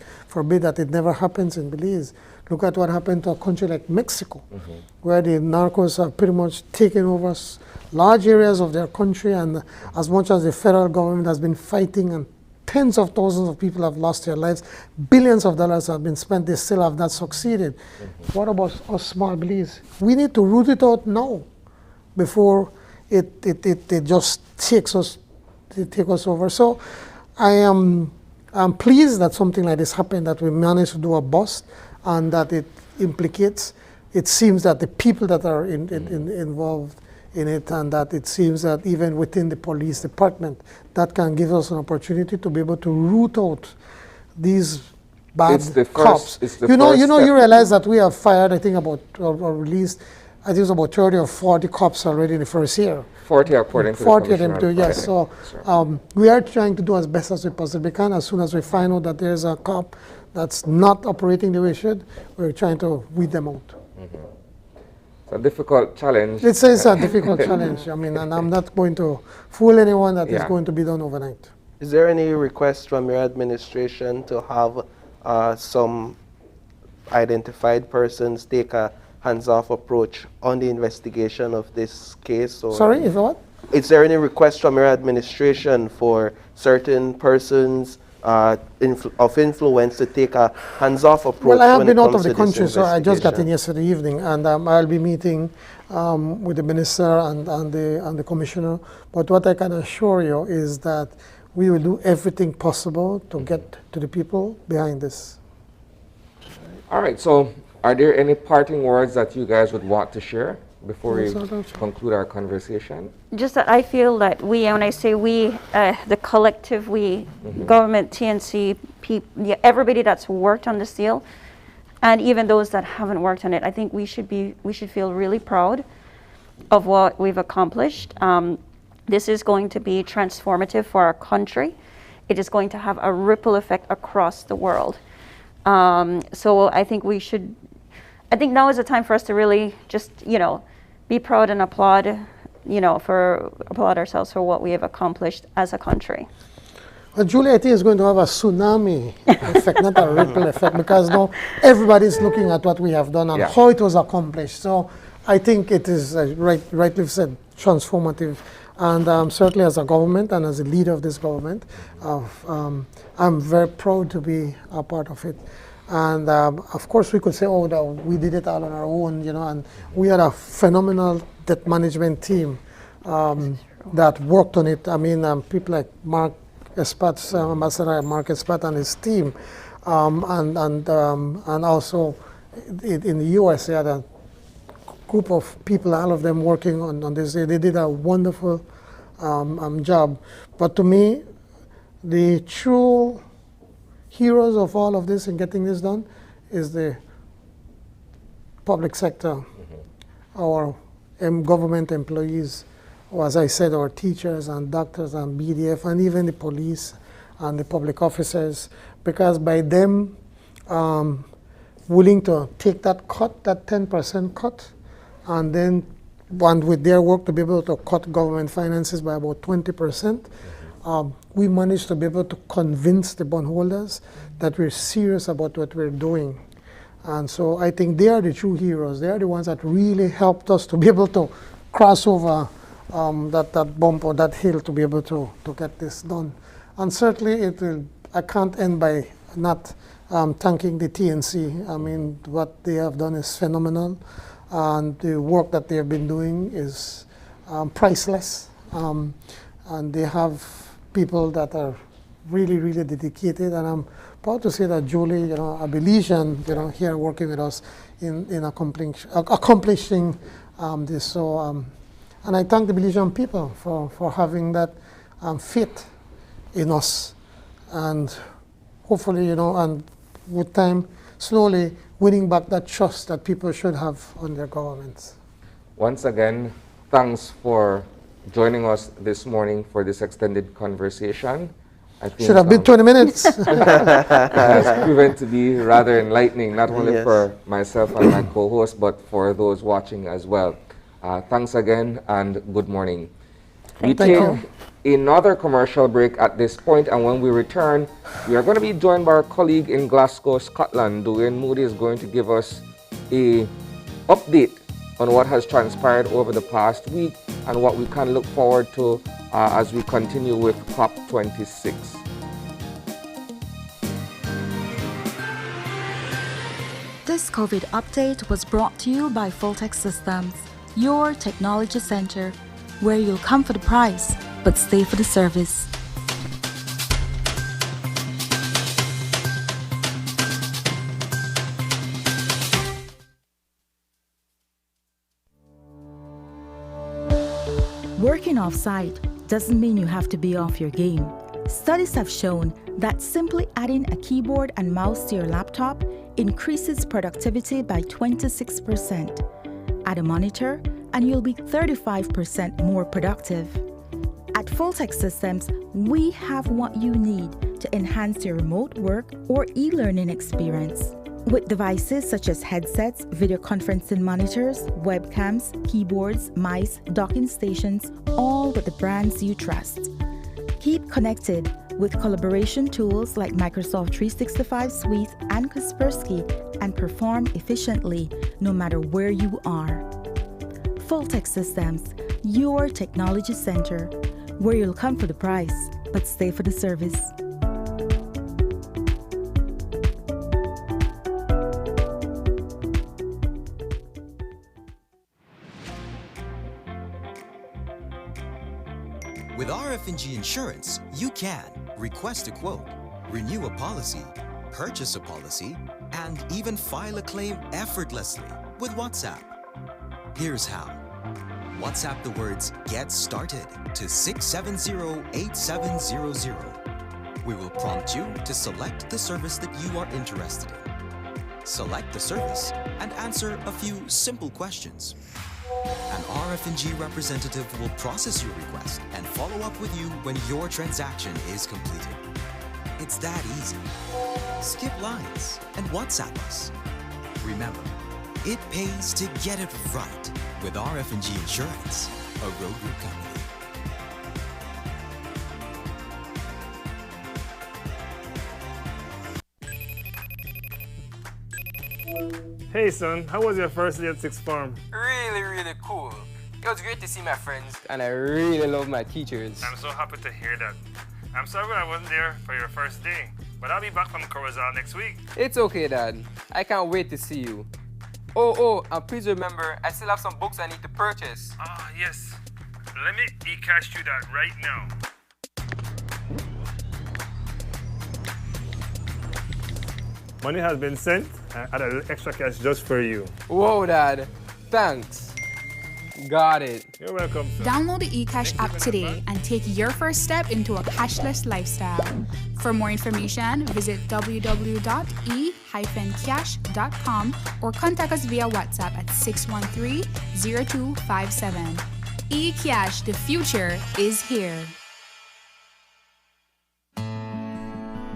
that it never happens in Belize. Look at what happened to a country like Mexico, where the narcos have pretty much taken over large areas of their country, and as much as the federal government has been fighting and tens of thousands of people have lost their lives, billions of dollars have been spent, they still have not succeeded. What about us small Belize? We need to root it out now before it just takes us over. So I'm pleased that something like this happened, that we managed to do a bust, and that it implicates, it seems that the people that are involved in it, and that it seems that even within the police department, that can give us an opportunity to be able to root out these bad cops. You realize that we have fired, I think, about, or released, I think it's about 30 or 40 cops already in the first year. 40 according to 40 of them too, yes. So we are trying to do as best as we possibly can. As soon as we find out that there's a cop that's not operating the way it should, we're trying to weed them out. It's a difficult challenge. It's a difficult challenge. I mean, and I'm not going to fool anyone that it's going to be done overnight. Is there any request from your administration to have some identified persons take a hands-off approach on the investigation of this case? Or Sorry, is what? Is there any request from your administration for certain persons of influence to take a hands-off approach? Well, I have when been it out comes of the to this country, so I just got in investigation? yesterday evening, and I'll be meeting with the minister and the commissioner. But what I can assure you is that we will do everything possible to get to the people behind this. All right, so are there any parting words that you guys would want to share before we conclude our conversation? Just that I feel that we, when I say we, the collective we, government, TNC, everybody that's worked on this deal, and even those that haven't worked on it, I think we should feel really proud of what we've accomplished. This is going to be transformative for our country. It is going to have a ripple effect across the world. So I think now is the time for us to really just, be proud and applaud, applaud ourselves for what we have accomplished as a country. Well, Julie, I think it's going to have a tsunami effect, not a ripple effect, because now everybody's looking at what we have done and how it was accomplished. So I think it is, rightly said, transformative. And certainly as a government and as a leader of this government, I'm very proud to be a part of it. And of course we could say, we did it all on our own, and we had a phenomenal debt management team that worked on it. I mean, people like Mark Espat, Ambassador Mark Espat and his team, and also in the US, they had a group of people, all of them working on this. They did a wonderful job. But to me, the true heroes of all of this and getting this done is the public sector, our government employees, or as I said, our teachers and doctors and BDF and even the police and the public officers, because by them willing to take that cut, that 10% cut, and then with their work to be able to cut government finances by about 20%, we managed to be able to convince the bondholders that we're serious about what we're doing. And so I think they are the true heroes. They are the ones that really helped us to be able to cross over that bump or that hill to be able to get this done. And certainly I can't end by not thanking the TNC. I mean, what they have done is phenomenal. And the work that they have been doing is priceless. And they have people that are really, really dedicated. And I'm proud to say that Julie, a Belizean, here working with us in accomplishing this. So, and I thank the Belizean people for having that faith in us. And hopefully, and with time, slowly winning back that trust that people should have on their governments. Once again, thanks for joining us this morning for this extended conversation. I think should have been 20 minutes. It has proven to be rather enlightening, not only for myself and my co-host, but for those watching as well. Thanks again and good morning. We take another commercial break at this point, and when we return, we are going to be joined by our colleague in Glasgow, Scotland. Dwayne Moody is going to give us an update on what has transpired over the past week and what we can look forward to as we continue with COP26. This COVID update was brought to you by Fulltech Systems, your technology center, where you'll come for the price, but stay for the service. Working off-site doesn't mean you have to be off your game. Studies have shown that simply adding a keyboard and mouse to your laptop increases productivity by 26%. Add a monitor, and you'll be 35% more productive. At Fulltech Systems, we have what you need to enhance your remote work or e-learning experience. With devices such as headsets, video conferencing monitors, webcams, keyboards, mice, docking stations, all with the brands you trust. Keep connected with collaboration tools like Microsoft 365 Suite and Kaspersky and perform efficiently no matter where you are. Fulltech Systems, your technology center, where you'll come for the price, but stay for the service. With RF&G Insurance, you can request a quote, renew a policy, purchase a policy, and even file a claim effortlessly with WhatsApp. Here's how. WhatsApp the words "Get Started" to 670-8700. We will prompt you to select the service that you are interested in. Select the service and answer a few simple questions. An RF&G representative will process your request and follow up with you when your transaction is completed. It's that easy. Skip lines and WhatsApp us. Remember, it pays to get it right with RF&G Insurance, a road group company. Hey son, how was your first day at Sixth Form? Really cool. It was great to see my friends, and I really love my teachers. I'm so happy to hear that. I'm sorry I wasn't there for your first day, but I'll be back from Corozal next week. It's okay, Dad. I can't wait to see you. Oh, and please remember, I still have some books I need to purchase. Ah, yes. Let me e-cash you that right now. Money has been sent. I add a little extra cash just for you. Whoa, Dad. Thanks. Got it. You're welcome, sir. Download the eCash app today and take your first step into a cashless lifestyle. For more information, visit www.e-cash.com or contact us via WhatsApp at 613-0257. eCash, the future is here.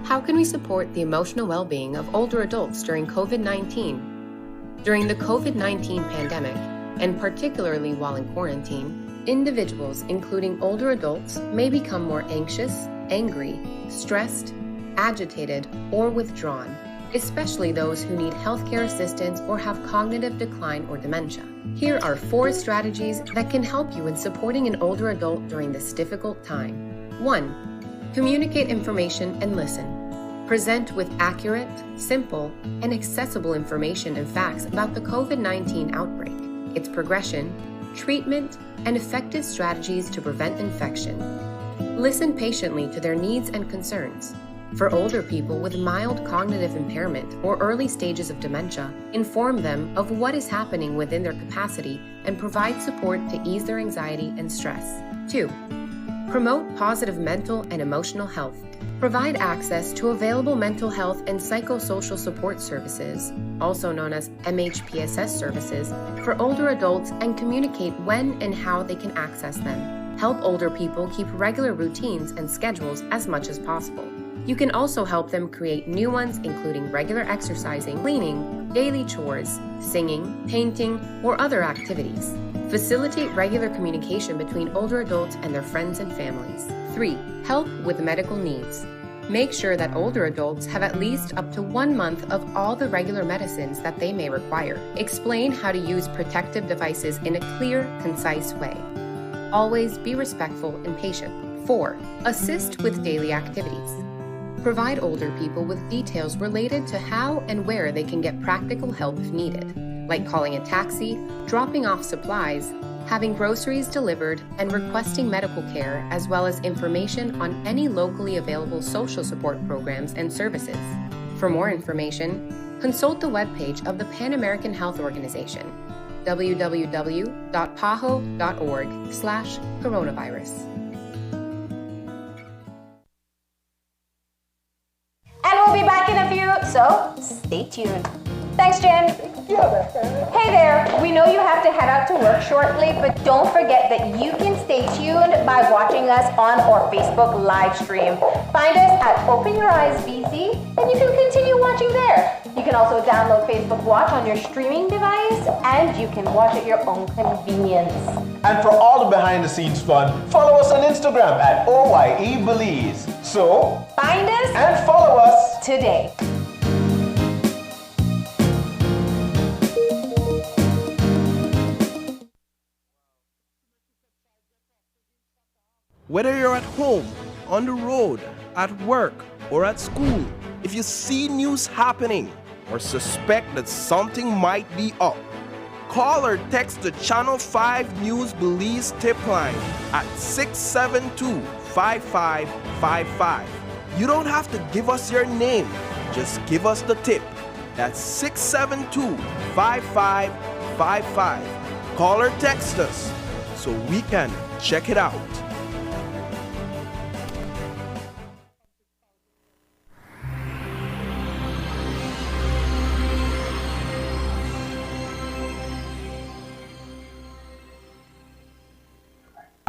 How can we support the emotional well-being of older adults during COVID-19? During the COVID-19 pandemic, and particularly while in quarantine, individuals, including older adults, may become more anxious, angry, stressed, agitated, or withdrawn, especially those who need healthcare assistance or have cognitive decline or dementia. Here are 4 strategies that can help you in supporting an older adult during this difficult time. 1. Communicate information and listen. Present with accurate, simple, and accessible information and facts about the COVID-19 outbreak, its progression, treatment, and effective strategies to prevent infection. Listen patiently to their needs and concerns. For older people with mild cognitive impairment or early stages of dementia, inform them of what is happening within their capacity and provide support to ease their anxiety and stress. 2. Promote positive mental and emotional health. Provide access to available mental health and psychosocial support services, also known as MHPSS services, for older adults and communicate when and how they can access them. Help older people keep regular routines and schedules as much as possible. You can also help them create new ones, including regular exercising, cleaning, daily chores, singing, painting, or other activities. Facilitate regular communication between older adults and their friends and families. 3. Help with medical needs. Make sure that older adults have at least up to 1 month of all the regular medicines that they may require. Explain how to use protective devices in a clear, concise way. Always be respectful and patient. 4. Assist with daily activities. Provide older people with details related to how and where they can get practical help if needed, like calling a taxi, dropping off supplies, having groceries delivered, and requesting medical care, as well as information on any locally available social support programs and services. For more information, consult the webpage of the Pan American Health Organization, www.paho.org/coronavirus. And we'll be back in a few, so stay tuned. Thanks, Jen. Hey there, we know you have to head out to work shortly, but don't forget that you can stay tuned by watching us on our Facebook live stream. Find us at Open Your Eyes BC, and you can continue watching there. You can also download Facebook Watch on your streaming device, and you can watch at your own convenience. And for all the behind the scenes fun, follow us on Instagram at OYE Belize. So, find us and follow us today. Whether you're at home, on the road, at work, or at school, if you see news happening or suspect that something might be up, call or text the Channel 5 News Belize tip line at 672-5555. You don't have to give us your name, just give us the tip. That's 672-5555. Call or text us so we can check it out.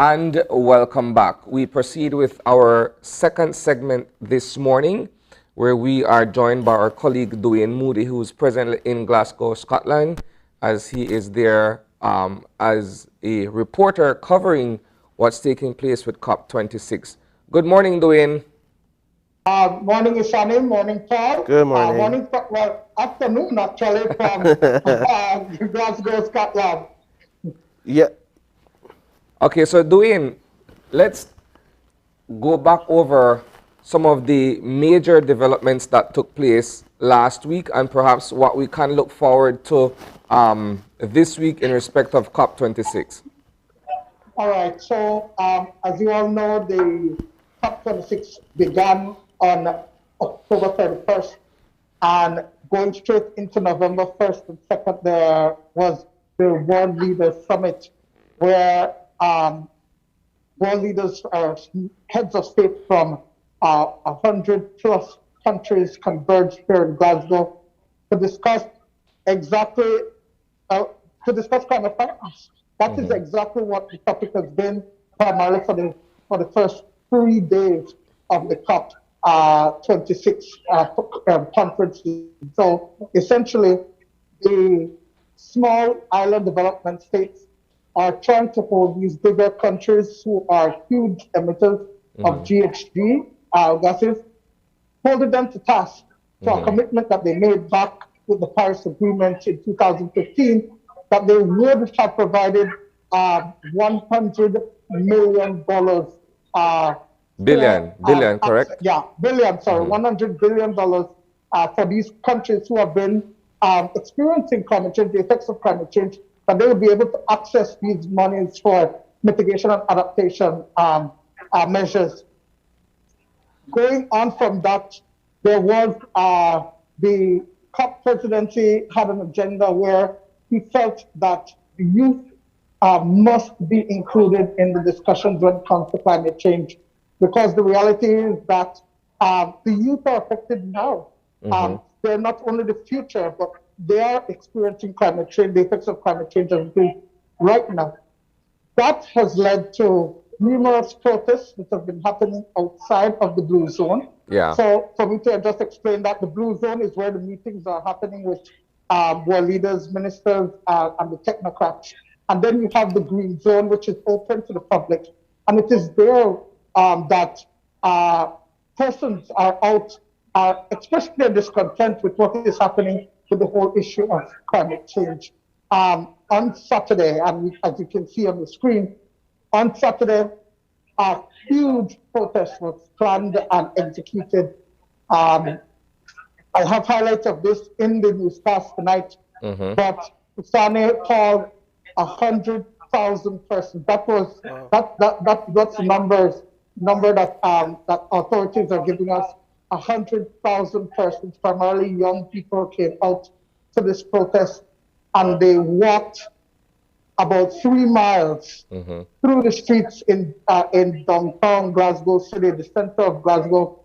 And welcome back. We proceed with our second segment this morning, where we are joined by our colleague Dwayne Moody, who is presently in Glasgow, Scotland, as he is there as a reporter covering what's taking place with COP26. Good morning, Dwayne. Morning, Isani. Morning, Paul. Good morning. Afternoon, actually, from Glasgow, Scotland. Yeah. Okay, so Dwayne, let's go back over some of the major developments that took place last week and perhaps what we can look forward to this week in respect of COP26. All right, so as you all know, the COP26 began on October 31st, and going straight into November 1st and 2nd, there was the World Leaders Summit, where world leaders, heads of state from 100 plus countries converged here in Glasgow to discuss climate finance. That is exactly what the topic has been primarily for the first 3 days of the COP26 conference. So essentially, the small island development states are trying to hold these bigger countries who are huge emitters of GHG gases, holding them to task for a commitment that they made back with the Paris Agreement in 2015, that they would have provided $100 million. Billion, correct? Yeah, billion, sorry, $100 billion for these countries who have been experiencing climate change, the effects of climate change, that they would be able to access these monies for mitigation and adaptation measures. Going on from that, there was the COP presidency had an agenda where he felt that the youth must be included in the discussions when it comes to climate change, because the reality is that the youth are affected now. They're not only the future, but they are experiencing climate change, the effects of climate change right now. That has led to numerous protests that have been happening outside of the Blue Zone. Yeah. So for me to just explain that, the Blue Zone is where the meetings are happening with world leaders, ministers, and the technocrats. And then you have the Green Zone, which is open to the public. And it is there that persons are out expressing their discontent with what is happening with the whole issue of climate change. On Saturday, and as you can see on the screen, on Saturday, a huge protest was planned and executed. I have highlights of this in the newscast tonight, but Sane called 100,000 persons. That's the number that that authorities are giving us. 100,000 persons, primarily young people, came out to this protest, and they walked about 3 miles through the streets in downtown Glasgow City, the center of Glasgow,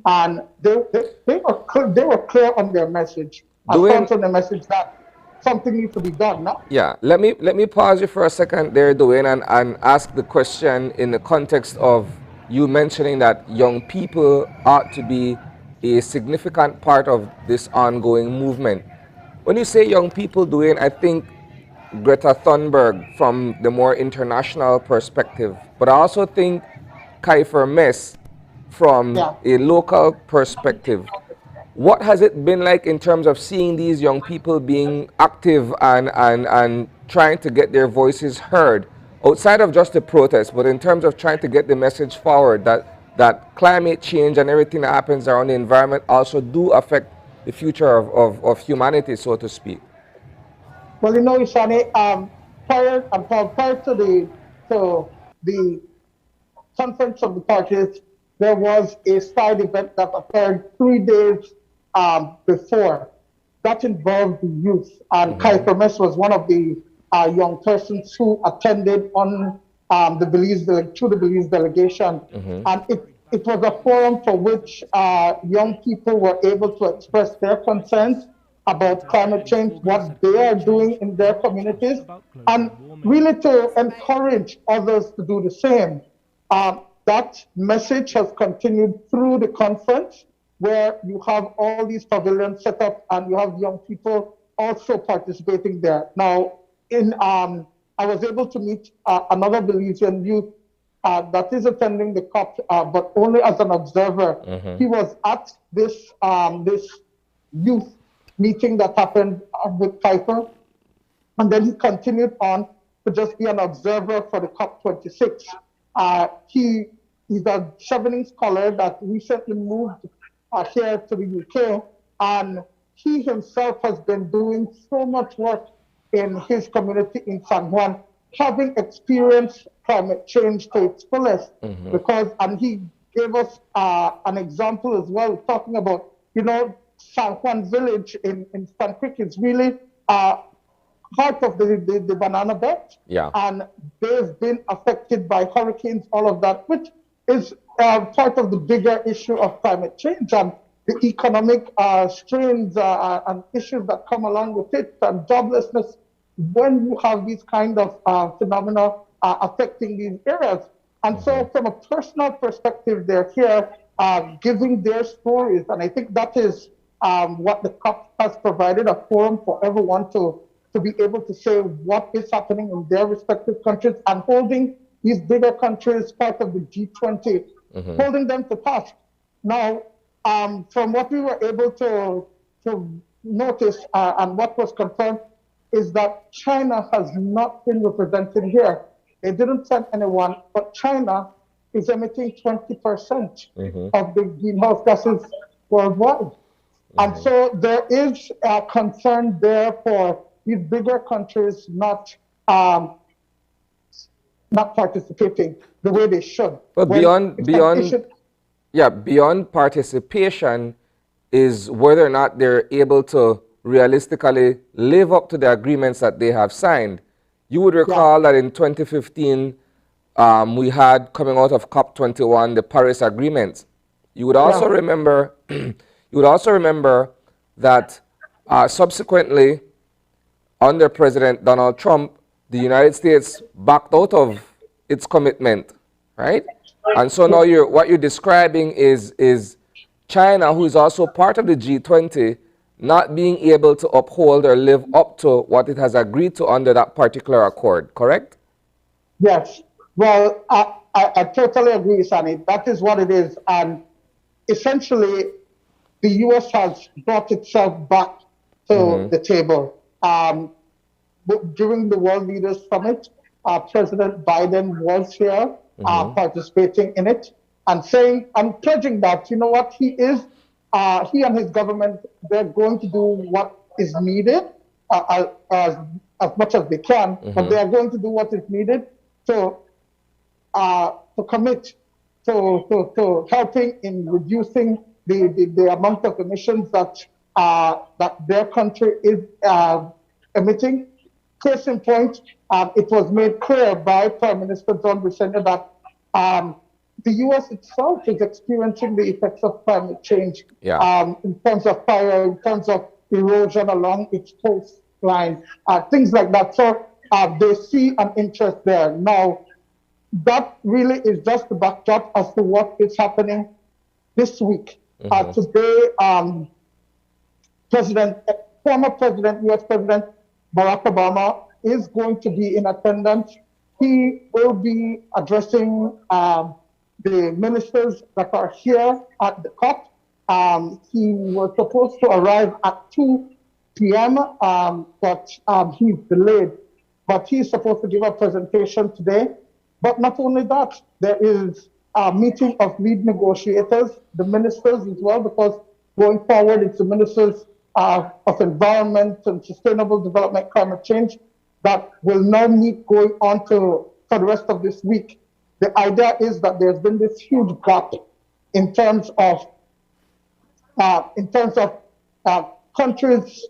and they were clear on their message. sent the message that something needs to be done. No? Yeah, let me pause you for a second there, Dwayne, and ask the question in the context of you mentioning that young people ought to be a significant part of this ongoing movement. When you say young people, Dwayne, I think Greta Thunberg from the more international perspective, but I also think Kiefer Mess from a local perspective. What has it been like in terms of seeing these young people being active and trying to get their voices heard outside of just the protest, but in terms of trying to get the message forward that climate change and everything that happens around the environment also do affect the future of humanity, so to speak? Well, you know, Ishani, prior to the conference of the parties, there was a side event that occurred 3 days before. That involved the youth, and Kiefer Mess was one of the young persons who attended on the Belize delegation, and it was a forum for which young people were able to express their concerns about climate change, what they are doing in their communities, and really to encourage others to do the same. That message has continued through the conference, where you have all these pavilions set up and you have young people also participating there. Now, I was able to meet another Belizean youth that is attending the COP, but only as an observer. He was at this youth meeting that happened with Kiefer, and then he continued on to just be an observer for the COP26. He's a Chevening scholar that recently moved here to the UK, and he himself has been doing so much work in his community in San Juan, having experienced climate change to its fullest. And he gave us an example as well, talking about, you know, San Juan village in Stan Creek is really part of the banana belt. And they've been affected by hurricanes, all of that, which is part of the bigger issue of climate change and the economic strains and issues that come along with it, and joblessness, when you have these kind of phenomena affecting these areas. And so from a personal perspective, they're here giving their stories. And I think that is what the COP has provided, a forum for everyone to be able to say what is happening in their respective countries, and holding these bigger countries, part of the G20, holding them to task. Now, from what we were able to notice and what was confirmed is that China has not been represented here. They didn't send anyone, but China is emitting 20% of the greenhouse gases worldwide. And so there is a concern there for these bigger countries not participating the way they should. But beyond participation is whether or not they're able to realistically live up to the agreements that they have signed. You would recall that in 2015, we had, coming out of COP21, the Paris Agreement. You would also remember that subsequently, under President Donald Trump, the United States backed out of its commitment, right? And so now what you're describing is China, who is also part of the G20, not being able to uphold or live up to what it has agreed to under that particular accord, correct? Yes. Well, I totally agree, Sonny. That is what it is. And essentially, the U.S. has brought itself back to the table. During the World Leaders Summit, President Biden was here participating in it and saying, and pledging that, you know what, he and his government, they're going to do what is needed as much as they can, but they are going to do what is needed to commit to helping in reducing the amount of emissions that their country is emitting. Case in point, it was made clear by Prime Minister John Buscema that the U.S. itself is experiencing the effects of climate change in terms of fire, in terms of erosion along its coastline, things like that. So they see an interest there. Now, that really is just the backdrop as to what is happening this week. Today, former President, U.S. President Barack Obama is going to be in attendance. He will be addressing the ministers that are here at the COP. He was supposed to arrive at 2 p.m., but he's delayed. But he's supposed to give a presentation today. But not only that, there is a meeting of lead negotiators, the ministers as well, because going forward, it's the ministers of environment and sustainable development, climate change, that will now meet going on for the rest of this week. The idea is that there's been this huge gap in terms of countries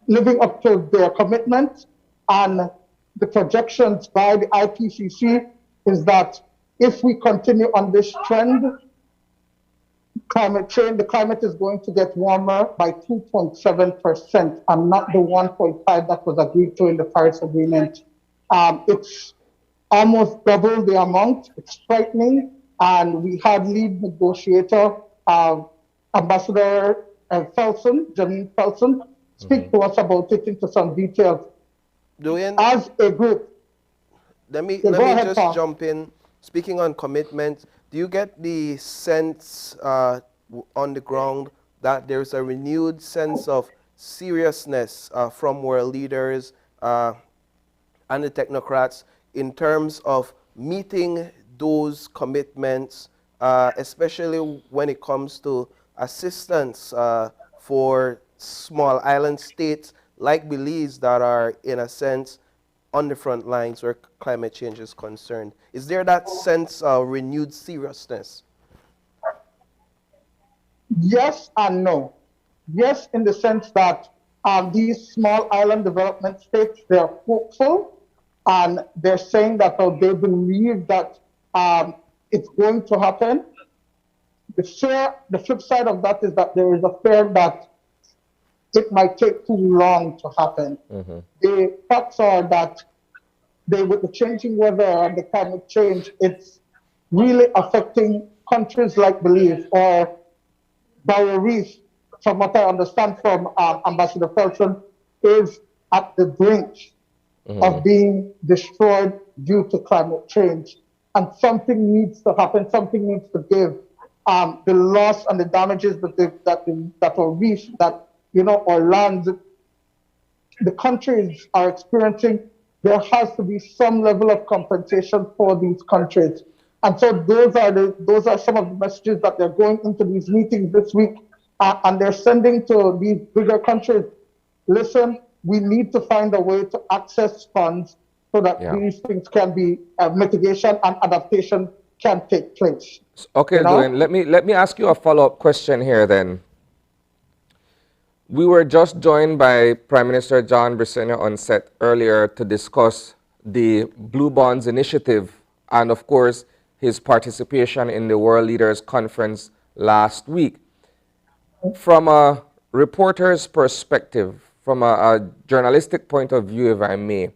living up to their commitments, and the projections by the IPCC is that if we continue on this trend, the climate is going to get warmer by 2.7% and not the 1.5 that was agreed to in the Paris Agreement. It's almost double the amount. It's frightening. And we had lead negotiator, Ambassador Janine Felsen, speak to us about it into some details. As a group. Let me just jump in. Speaking on commitment, do you get the sense on the ground that there's a renewed sense of seriousness from world leaders and the technocrats in terms of meeting those commitments, especially when it comes to assistance for small island states like Belize that are, in a sense, on the front lines where climate change is concerned? Is there that sense of renewed seriousness? Yes and no. Yes, in the sense that these small island development states, they're hopeful, and they're saying that they believe that it's going to happen. The flip side of that is that there is a fear that it might take too long to happen. The facts are that with the changing weather and the climate change, it's really affecting countries like Belize or Barrier Reef, from what I understand from Ambassador Felsen, is at the brink of being destroyed due to climate change. And something needs to happen, something needs to give. The loss and the damages that were reefs, or lands, the countries are experiencing, there has to be some level of compensation for these countries. And so those are some of the messages that they're going into these meetings this week, and they're sending to these bigger countries. Listen, we need to find a way to access funds so that these things can be mitigation and adaptation can take place. Okay, Dwayne, let me ask you a follow-up question here then. We were just joined by Prime Minister John Briseno on set earlier to discuss the Blue Bonds Initiative and, of course, his participation in the World Leaders Conference last week. From a reporter's perspective, from a journalistic point of view, if I may,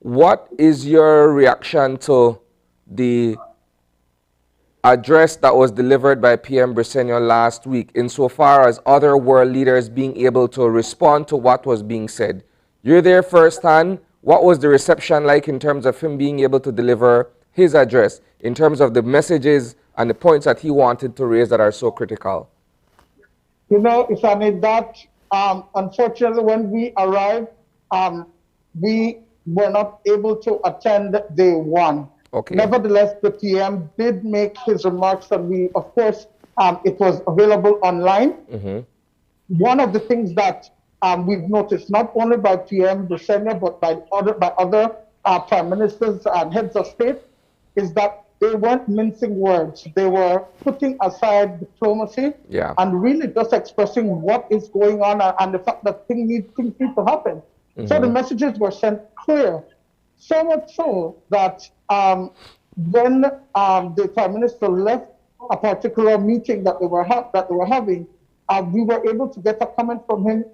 what is your reaction to the address that was delivered by PM Briseno last week insofar as other world leaders being able to respond to what was being said? You're there firsthand. What was the reception like in terms of him being able to deliver his address, in terms of the messages and the points that he wanted to raise that are so critical? If I need that, unfortunately, when we arrived, we were not able to attend day one. Okay. Nevertheless, the PM did make his remarks, and we, of course, it was available online. One of the things that we've noticed, not only by PM Briseno, but by other prime ministers and heads of state, is that they weren't mincing words. They were putting aside diplomacy and really just expressing what is going on and the fact that things need to happen. So the messages were sent clear. So much so that when the Prime Minister left a particular meeting that they were having, we were able to get a comment from him,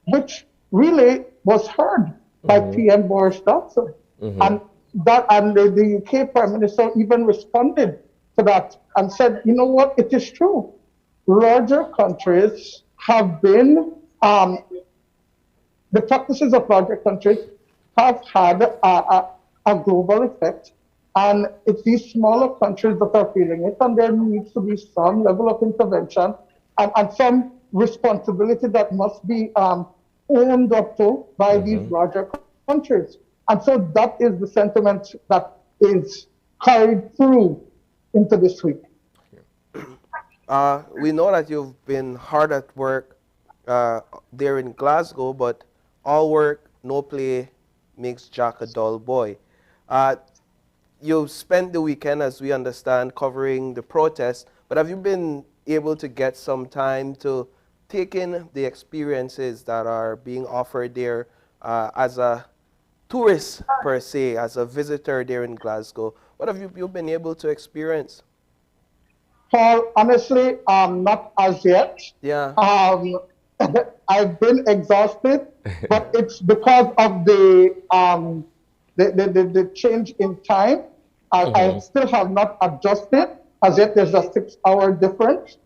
which really was heard by PM Boris Johnson. And the UK Prime Minister even responded to that and said, you know what, it is true. Larger countries have been, the practices of larger countries have had a global effect. And it's these smaller countries that are feeling it, and there needs to be some level of intervention and some responsibility that must be owned up to by these larger countries. And so that is the sentiment that is carried through into this week. We know that you've been hard at work there in Glasgow, but all work, no play makes Jack a dull boy. You spent the weekend, as we understand, covering the protests, but have you been able to get some time to take in the experiences that are being offered there as a tourist, per se, as a visitor there in Glasgow? What have you been able to experience? Paul, honestly, not as yet. Yeah. I've been exhausted, but it's because of the change in time. I still have not adjusted. As yet, there's a 6-hour difference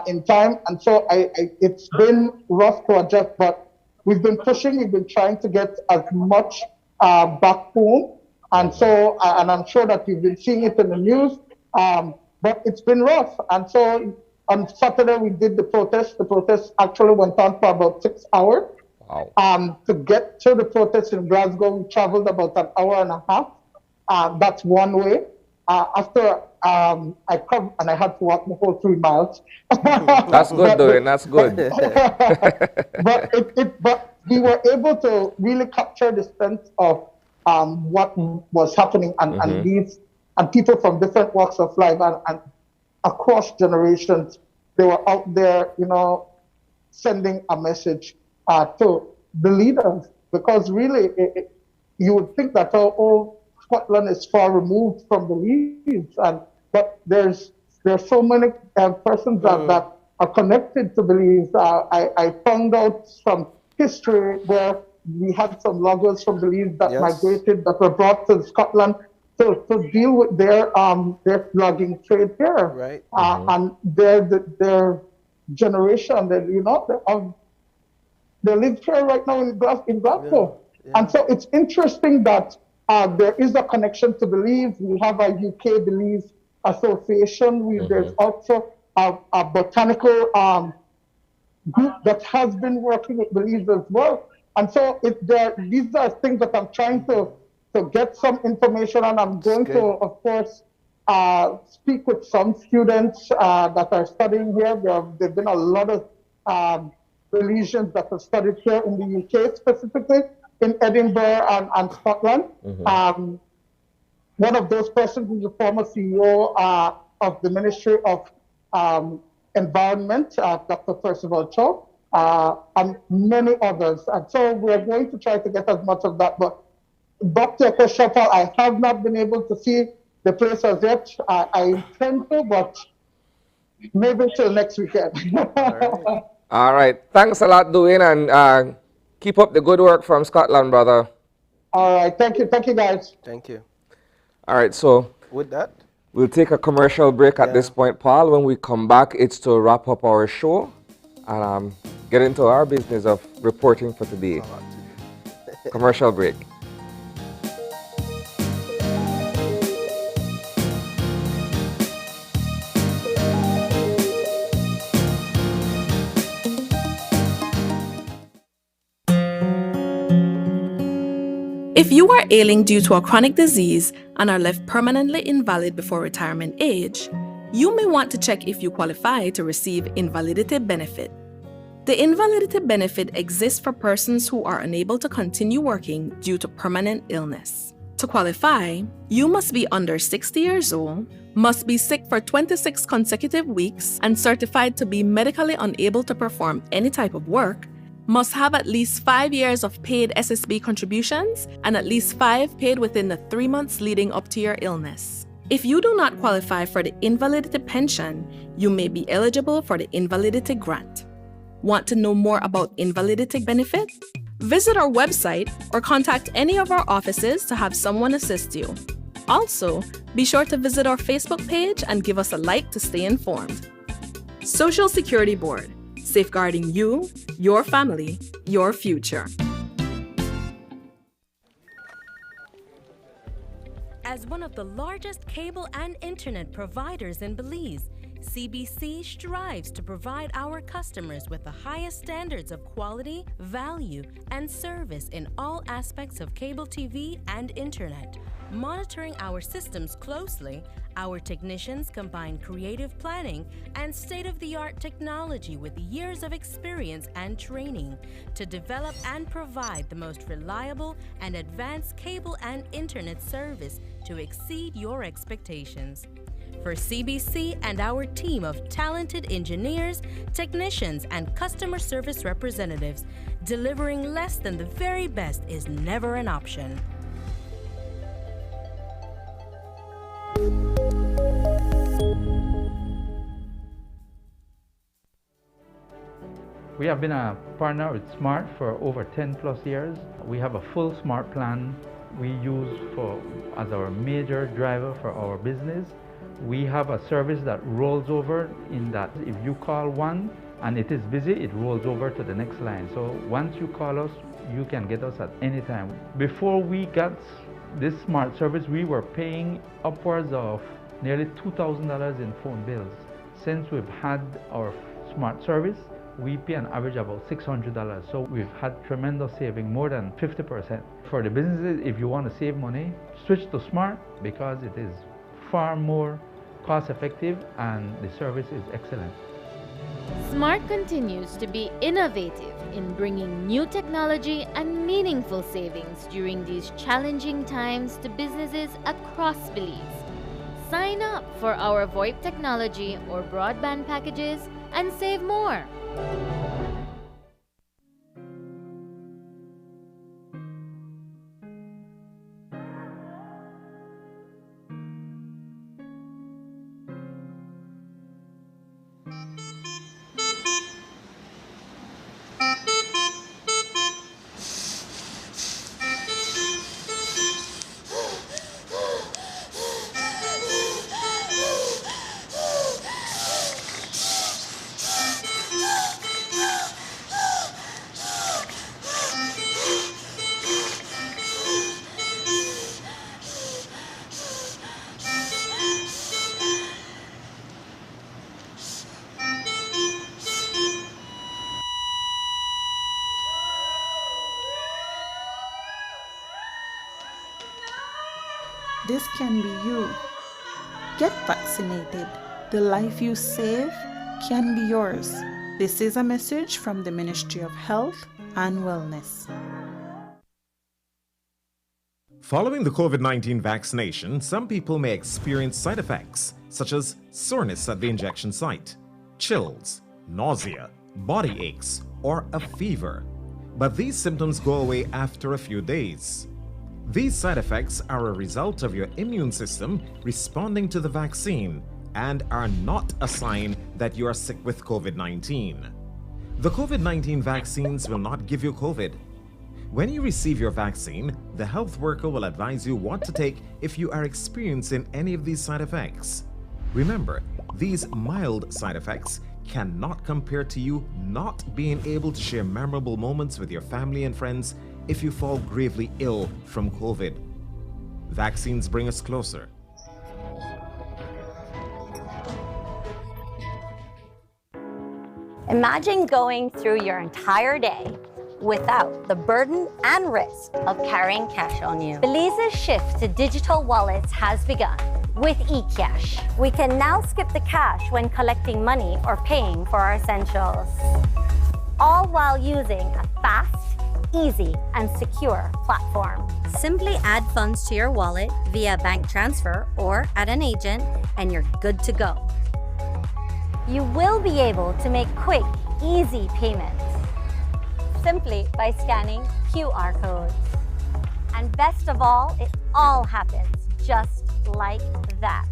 in time. And so it's been rough to adjust, but we've been pushing, we've been trying to get as much back home. And so, and I'm sure that you've been seeing it in the news, but it's been rough. And so on Saturday, we did the protest. The protest actually went on for about 6 hours. Wow. To get to the protest in Glasgow, we traveled about an hour and a half. That's one way. After I come and I had to walk the whole 3 miles. That's good, Dwayne. That's good. but we were able to really capture the sense of what was happening, and people from different walks of life and across generations, they were out there, sending a message to the leaders, because really you would think that Scotland is far removed from the Leaves, but there's so many persons that are connected to the Leaves. I found out some history where we had some loggers from the Leaves that migrated, that were brought to Scotland to deal with their logging trade here. Right. And their generation, they live here right now in Glasgow. Yeah. And so it's interesting that there is a connection to Belize. We have a UK Belize Association. There's also a botanical group that has been working with Belize as well. And so these are things that I'm trying to get some information on. I'm going to, of course, speak with some students that are studying here. There have been a lot of Belizeans that have studied here in the UK, specifically in Edinburgh and Scotland. One of those persons is the former CEO of the Ministry of Environment, Dr. Percival Cho, and many others. And so we're going to try to get as much of that. But back to your question, Paul, I have not been able to see the place as yet. I intend to, but maybe till next weekend. All right. Thanks a lot, Dwayne, and keep up the good work from Scotland, brother. All right. Thank you. Thank you, guys. Thank you. All right. So with that, we'll take a commercial break at this point, Paul. When we come back, it's to wrap up our show and get into our business of reporting for today. Commercial break. If you are ailing due to a chronic disease and are left permanently invalid before retirement age, you may want to check if you qualify to receive invalidity benefit. The invalidity benefit exists for persons who are unable to continue working due to permanent illness. To qualify, you must be under 60 years old, must be sick for 26 consecutive weeks and certified to be medically unable to perform any type of work, must have at least 5 years of paid SSB contributions and at least 5 paid within the 3 months leading up to your illness. If you do not qualify for the invalidity pension, you may be eligible for the invalidity grant. Want to know more about invalidity benefit? Visit our website or contact any of our offices to have someone assist you. Also, be sure to visit our Facebook page and give us a like to stay informed. Social Security Board, safeguarding you, your family, your future. As one of the largest cable and internet providers in Belize, CBC strives to provide our customers with the highest standards of quality, value, and service in all aspects of cable TV and internet. Monitoring our systems closely, our technicians combine creative planning and state-of-the-art technology with years of experience and training to develop and provide the most reliable and advanced cable and internet service to exceed your expectations. For CBC and our team of talented engineers, technicians, and customer service representatives, delivering less than the very best is never an option. We have been a partner with Smart for over 10 plus years. We have a full Smart plan we use as our major driver for our business. We have a service that rolls over in that if you call one and it is busy, it rolls over to the next line. So once you call us, you can get us at any time. Before we got this Smart service, we were paying upwards of nearly $2,000 in phone bills. Since we've had our Smart service, we pay an average of about $600. So we've had tremendous saving, more than 50%. For the businesses, if you want to save money, switch to Smart because it is far more cost effective and the service is excellent. Smart continues to be innovative in bringing new technology and meaningful savings during these challenging times to businesses across Belize. Sign up for our VoIP technology or broadband packages and save more. This can be you. Get vaccinated. The life you save can be yours. This is a message from the Ministry of Health and Wellness. Following the COVID-19 vaccination, some people may experience side effects such as soreness at the injection site, chills, nausea, body aches, or a fever. But these symptoms go away after a few days. These side effects are a result of your immune system responding to the vaccine and are not a sign that you are sick with COVID-19. The COVID-19 vaccines will not give you COVID. When you receive your vaccine, the health worker will advise you what to take if you are experiencing any of these side effects. Remember, these mild side effects cannot compare to you not being able to share memorable moments with your family and friends if you fall gravely ill from COVID. Vaccines bring us closer. Imagine going through your entire day without the burden and risk of carrying cash on you. Belize's shift to digital wallets has begun with eCash. We can now skip the cash when collecting money or paying for our essentials, all while using a fast, easy, and secure platform. Simply add funds to your wallet via bank transfer or at an agent, and you're good to go. You will be able to make quick, easy payments simply by scanning QR codes. And best of all, it all happens just like that.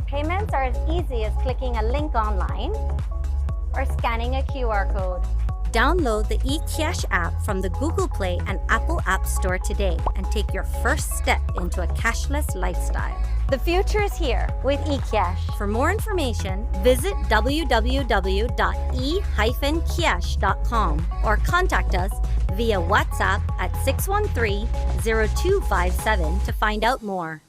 Payments are as easy as clicking a link online or scanning a QR code. Download the eCash app from the Google Play and Apple App Store today and take your first step into a cashless lifestyle. The future is here with eCash. For more information, visit www.e-cash.com or contact us via WhatsApp at 613-0257 to find out more.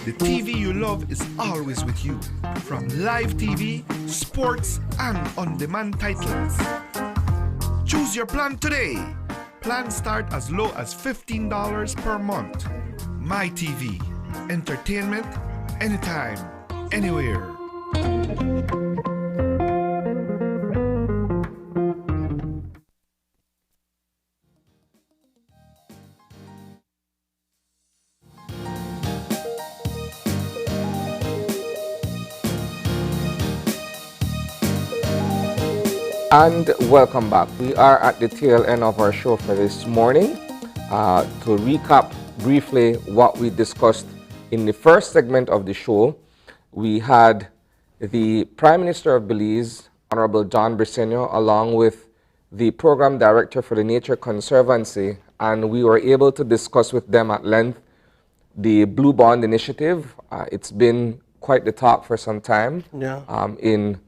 The TV you love is always with you, from live TV, sports, and on-demand titles. Choose your plan today. Plans start as low as $15 per month. My TV, entertainment, anytime, anywhere. And welcome back. We are at the tail end of our show for this morning. To recap briefly what we discussed in the first segment of the show, we had the Prime Minister of Belize, Honorable John Briceño, along with the Program Director for the Nature Conservancy, and we were able to discuss with them at length the Blue Bond Initiative. It's been quite the talk for some time in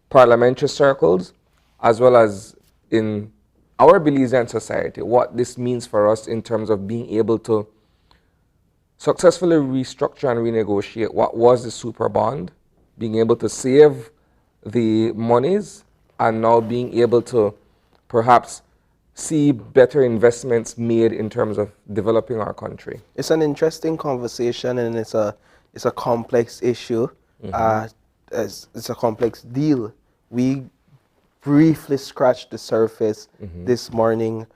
parliamentary circles, as well as in our Belizean society, what this means for us in terms of being able to successfully restructure and renegotiate what was the super bond, being able to save the monies, and now being able to perhaps see better investments made in terms of developing our country. It's an interesting conversation, and it's a complex issue. It's a complex deal. We briefly scratched the surface this morning.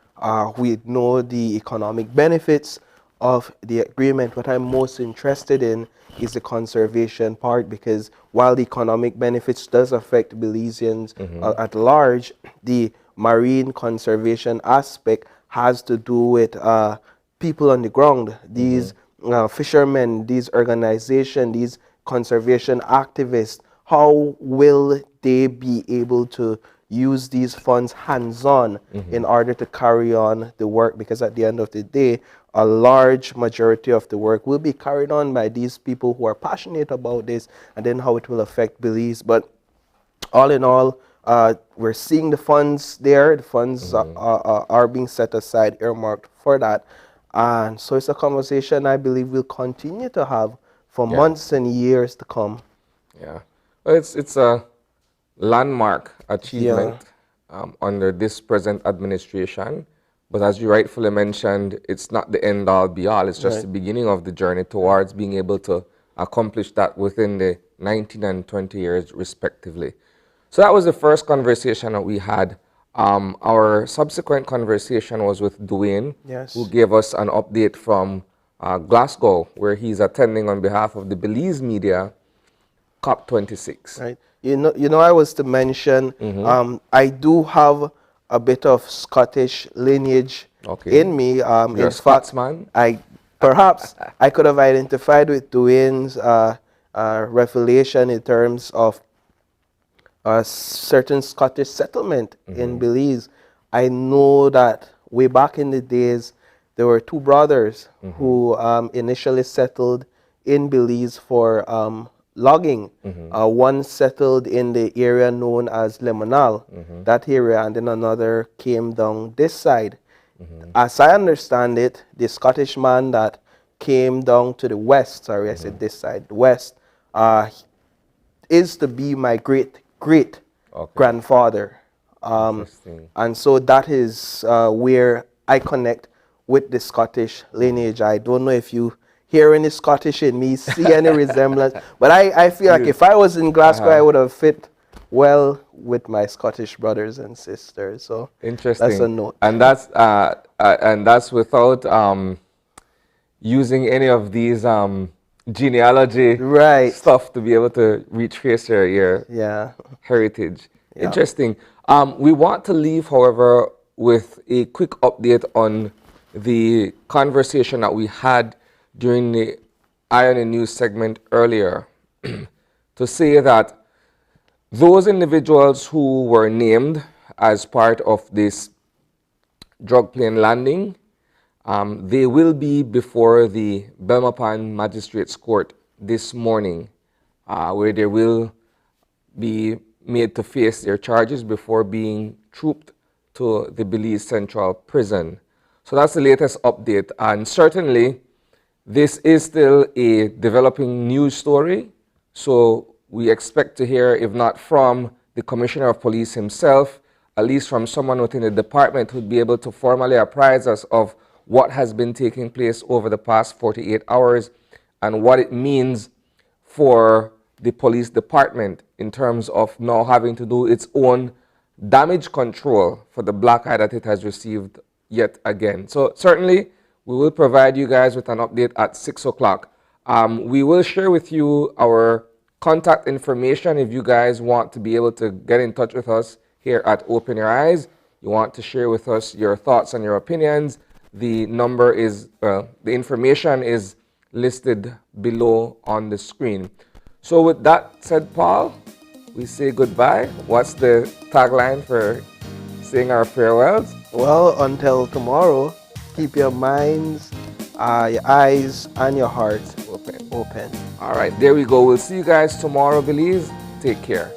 We know the economic benefits of the agreement. What I'm most interested in is the conservation part, because while the economic benefits does affect Belizeans at large, the marine conservation aspect has to do with people on the ground. These fishermen, these organizations, these conservation activists, how will they be able to use these funds hands-on in order to carry on the work? Because at the end of the day, a large majority of the work will be carried on by these people who are passionate about this, and then how it will affect Belize. But all in all, we're seeing the funds there. The funds are being set aside, earmarked for that. And so it's a conversation I believe we'll continue to have for months and years to come. Yeah. Well, it's a landmark achievement under this present administration. But as you rightfully mentioned, it's not the end-all, be-all. It's just the beginning of the journey towards being able to accomplish that within the 19 and 20 years, respectively. So that was the first conversation that we had. Our subsequent conversation was with Dwayne, who gave us an update from Glasgow, where he's attending on behalf of the Belize media, COP26. Right. You know, I was to mention, I do have a bit of Scottish lineage in me. You're a Scotsman? Perhaps I could have identified with Dwayne's revelation in terms of a certain Scottish settlement in Belize. I know that way back in the days, there were two brothers who initially settled in Belize for logging. One settled in the area known as Lemonal, that area, and then another came down this side. As I understand it, the Scottish man that came down to the west, sorry, I said this side, the west, is to be my great-great-grandfather. And so that is where I connect with the Scottish lineage. I don't know if you hear any Scottish in me, see any resemblance, but I feel like if I was in Glasgow, I would have fit well with my Scottish brothers and sisters. So interesting. That's a note. And that's without using any of these genealogy stuff to be able to retrace your heritage. Interesting. We want to leave, however, with a quick update on the conversation that we had during the Eye on the News segment earlier to say that those individuals who were named as part of this drug plane landing, they will be before the Belmopan Magistrates Court this morning, where they will be made to face their charges before being trooped to the Belize Central Prison. So that's the latest update, and certainly this is still a developing news story, so we expect to hear, if not from the Commissioner of Police himself, at least from someone within the department who'd be able to formally apprise us of what has been taking place over the past 48 hours and what it means for the police department in terms of now having to do its own damage control for the black eye that it has received yet again. So certainly, we will provide you guys with an update at 6 o'clock. We will share with you our contact information if you guys want to be able to get in touch with us here at Open Your Eyes. You want to share with us your thoughts and your opinions. The number is, the information is listed below on the screen. So with that said, Paul, we say goodbye. What's the tagline for saying our farewells? Well, until tomorrow, keep your minds, your eyes, and your hearts open. All right, there we go. We'll see you guys tomorrow, Belize. Take care.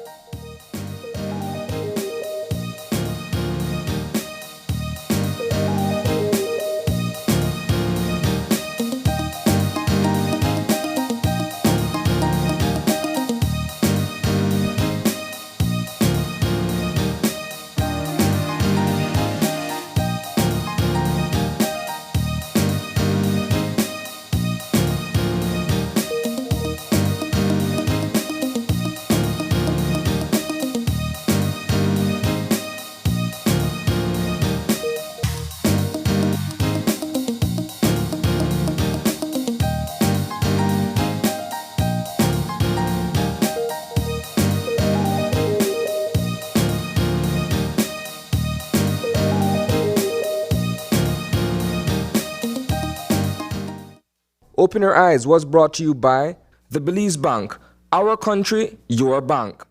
Open Your Eyes was brought to you by the Belize Bank. Our country, your bank.